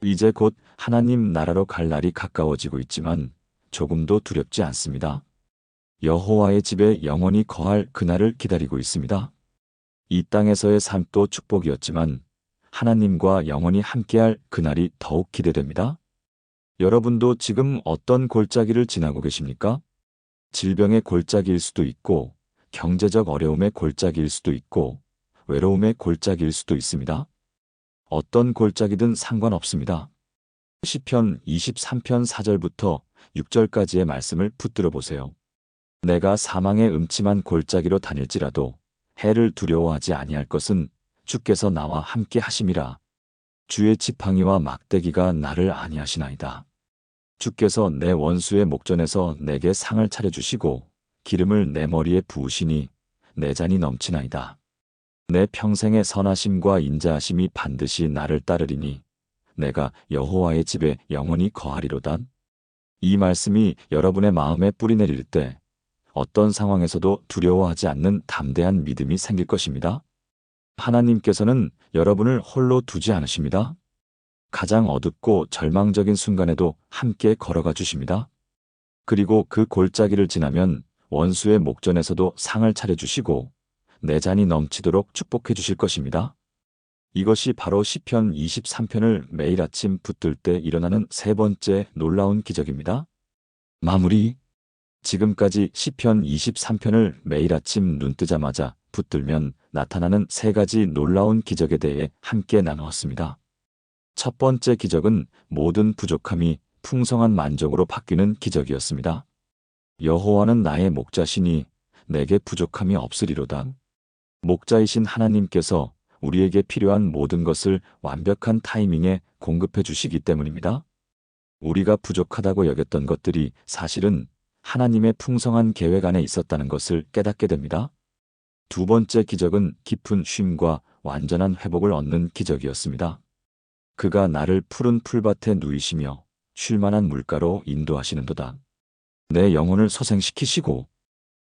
이제 곧 하나님 나라로 갈 날이 가까워지고 있지만 조금도 두렵지 않습니다. 여호와의 집에 영원히 거할 그날을 기다리고 있습니다. 이 땅에서의 삶도 축복이었지만 하나님과 영원히 함께할 그날이 더욱 기대됩니다. 여러분도 지금 어떤 골짜기를 지나고 계십니까? 질병의 골짜기일 수도 있고 경제적 어려움의 골짜기일 수도 있고 외로움의 골짜기일 수도 있습니다. 어떤 골짜기든 상관없습니다. 시편 23편 4절부터 6절까지의 말씀을 붙들어 보세요. 내가 사망의 음침한 골짜기로 다닐지라도 해를 두려워하지 아니할 것은 주께서 나와 함께 하심이라. 주의 지팡이와 막대기가 나를 안위하시나이다. 주께서 내 원수의 목전에서 내게 상을 차려주시고 기름을 내 머리에 부으시니 내 잔이 넘치나이다. 내 평생의 선하심과 인자하심이 반드시 나를 따르리니 내가 여호와의 집에 영원히 거하리로다. 이 말씀이 여러분의 마음에 뿌리내릴 때 어떤 상황에서도 두려워하지 않는 담대한 믿음이 생길 것입니다. 하나님께서는 여러분을 홀로 두지 않으십니다. 가장 어둡고 절망적인 순간에도 함께 걸어가 주십니다. 그리고 그 골짜기를 지나면 원수의 목전에서도 상을 차려주시고 내 잔이 넘치도록 축복해 주실 것입니다. 이것이 바로 시편 23편을 매일 아침 붙들 때 일어나는 세 번째 놀라운 기적입니다. 마무리. 지금까지 시편 23편을 매일 아침 눈 뜨자마자 붙들면 나타나는 세 가지 놀라운 기적에 대해 함께 나누었습니다. 첫 번째 기적은 모든 부족함이 풍성한 만족으로 바뀌는 기적이었습니다. 여호와는 나의 목자시니 내게 부족함이 없으리로다. 목자이신 하나님께서 우리에게 필요한 모든 것을 완벽한 타이밍에 공급해 주시기 때문입니다. 우리가 부족하다고 여겼던 것들이 사실은 하나님의 풍성한 계획 안에 있었다는 것을 깨닫게 됩니다. 두 번째 기적은 깊은 쉼과 완전한 회복을 얻는 기적이었습니다. 그가 나를 푸른 풀밭에 누이시며 쉴만한 물가로 인도하시는도다. 내 영혼을 소생시키시고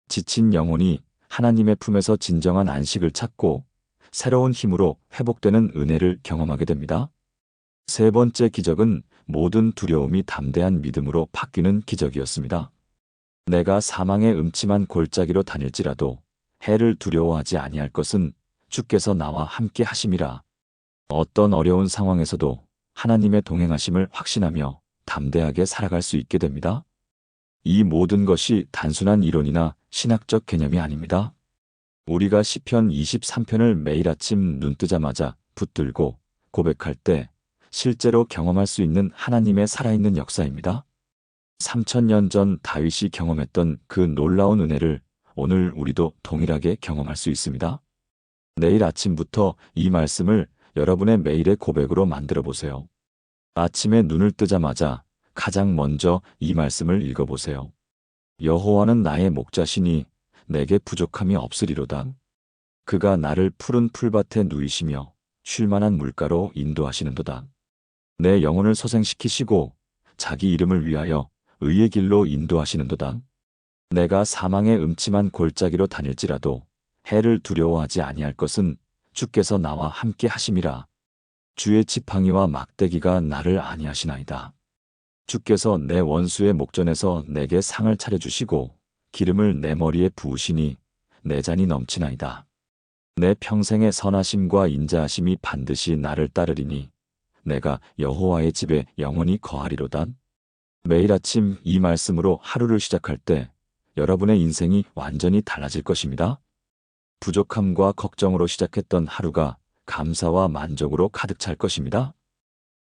지친 영혼이 하나님의 품에서 진정한 안식을 찾고 새로운 힘으로 회복되는 은혜를 경험하게 됩니다. 세 번째 기적은 모든 두려움이 담대한 믿음으로 바뀌는 기적이었습니다. 내가 사망의 음침한 골짜기로 다닐지라도 해를 두려워하지 아니할 것은 주께서 나와 함께 하심이라. 어떤 어려운 상황에서도 하나님의 동행하심을 확신하며 담대하게 살아갈 수 있게 됩니다. 이 모든 것이 단순한 이론이나 신학적 개념이 아닙니다. 우리가 시편 23편을 매일 아침 눈 뜨자마자 붙들고 고백할 때 실제로 경험할 수 있는 하나님의 살아있는 역사입니다. 3000년 전 다윗이 경험했던 그 놀라운 은혜를 오늘 우리도 동일하게 경험할 수 있습니다. 내일 아침부터 이 말씀을 여러분의 매일의 고백으로 만들어 보세요. 아침에 눈을 뜨자마자 가장 먼저 이 말씀을 읽어보세요. 여호와는 나의 목자시니 내게 부족함이 없으리로다. 그가 나를 푸른 풀밭에 누이시며 쉴 만한 물가로 인도하시는도다. 내 영혼을 소생시키시고 자기 이름을 위하여 의의 길로 인도하시는도다. 내가 사망의 음침한 골짜기로 다닐지라도 해를 두려워하지 아니할 것은 주께서 나와 함께 하심이라. 주의 지팡이와 막대기가 나를 안위하시나이다. 주께서 내 원수의 목전에서 내게 상을 차려주시고 기름을 내 머리에 부으시니 내 잔이 넘치나이다. 내 평생의 선하심과 인자하심이 반드시 나를 따르리니 내가 여호와의 집에 영원히 거하리로다. 매일 아침 이 말씀으로 하루를 시작할 때 여러분의 인생이 완전히 달라질 것입니다. 부족함과 걱정으로 시작했던 하루가 감사와 만족으로 가득 찰 것입니다.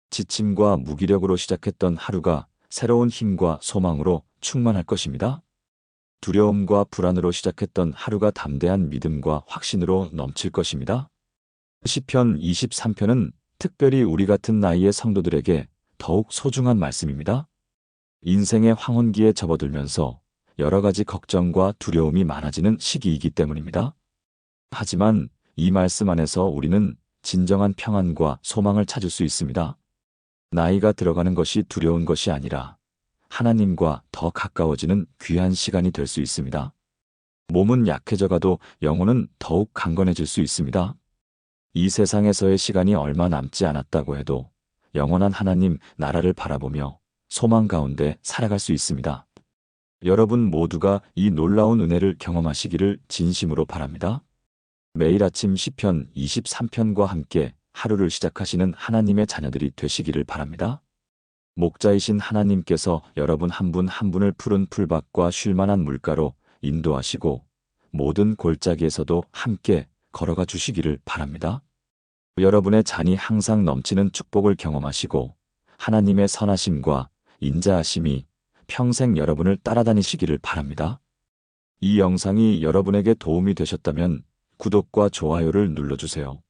지침과 무기력으로 시작했던 하루가 새로운 힘과 소망으로 충만할 것입니다. 두려움과 불안으로 시작했던 하루가 담대한 믿음과 확신으로 넘칠 것입니다. 시편 23편은 특별히 우리 같은 나이의 성도들에게 더욱 소중한 말씀입니다. 인생의 황혼기에 접어들면서 여러 가지 걱정과 두려움이 많아지는 시기이기 때문입니다. 하지만 이 말씀 안에서 우리는 진정한 평안과 소망을 찾을 수 있습니다. 나이가 들어가는 것이 두려운 것이 아니라 하나님과 더 가까워지는 귀한 시간이 될 수 있습니다. 몸은 약해져가도 영혼은 더욱 강건해질 수 있습니다. 이 세상에서의 시간이 얼마 남지 않았다고 해도 영원한 하나님 나라를 바라보며 소망 가운데 살아갈 수 있습니다. 여러분 모두가 이 놀라운 은혜를 경험하시기를 진심으로 바랍니다. 매일 아침 시편 23편과 함께 하루를 시작하시는 하나님의 자녀들이 되시기를 바랍니다. 목자이신 하나님께서 여러분 한 분 한 분을 푸른 풀밭과 쉴 만한 물가로 인도하시고 모든 골짜기에서도 함께 걸어가 주시기를 바랍니다. 여러분의 잔이 항상 넘치는 축복을 경험하시고 하나님의 선하심과 인자하심이 평생 여러분을 따라다니시기를 바랍니다. 이 영상이 여러분에게 도움이 되셨다면 구독과 좋아요를 눌러주세요.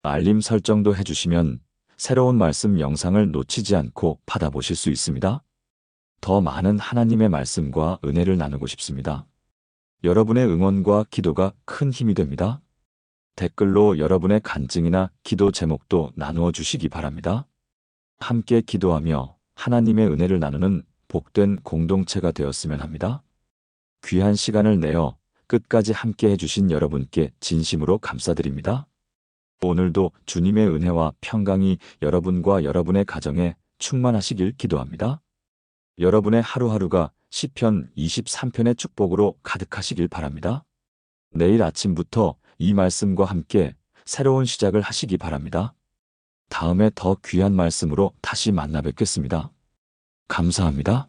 알림 설정도 해주시면 새로운 말씀 영상을 놓치지 않고 받아보실 수 있습니다. 더 많은 하나님의 말씀과 은혜를 나누고 싶습니다. 여러분의 응원과 기도가 큰 힘이 됩니다. 댓글로 여러분의 간증이나 기도 제목도 나누어 주시기 바랍니다. 함께 기도하며 하나님의 은혜를 나누는 복된 공동체가 되었으면 합니다. 귀한 시간을 내어 끝까지 함께 해주신 여러분께 진심으로 감사드립니다. 오늘도 주님의 은혜와 평강이 여러분과 여러분의 가정에 충만하시길 기도합니다. 여러분의 하루하루가 시편 23편의 축복으로 가득하시길 바랍니다. 내일 아침부터 이 말씀과 함께 새로운 시작을 하시기 바랍니다. 다음에 더 귀한 말씀으로 다시 만나 뵙겠습니다. 감사합니다.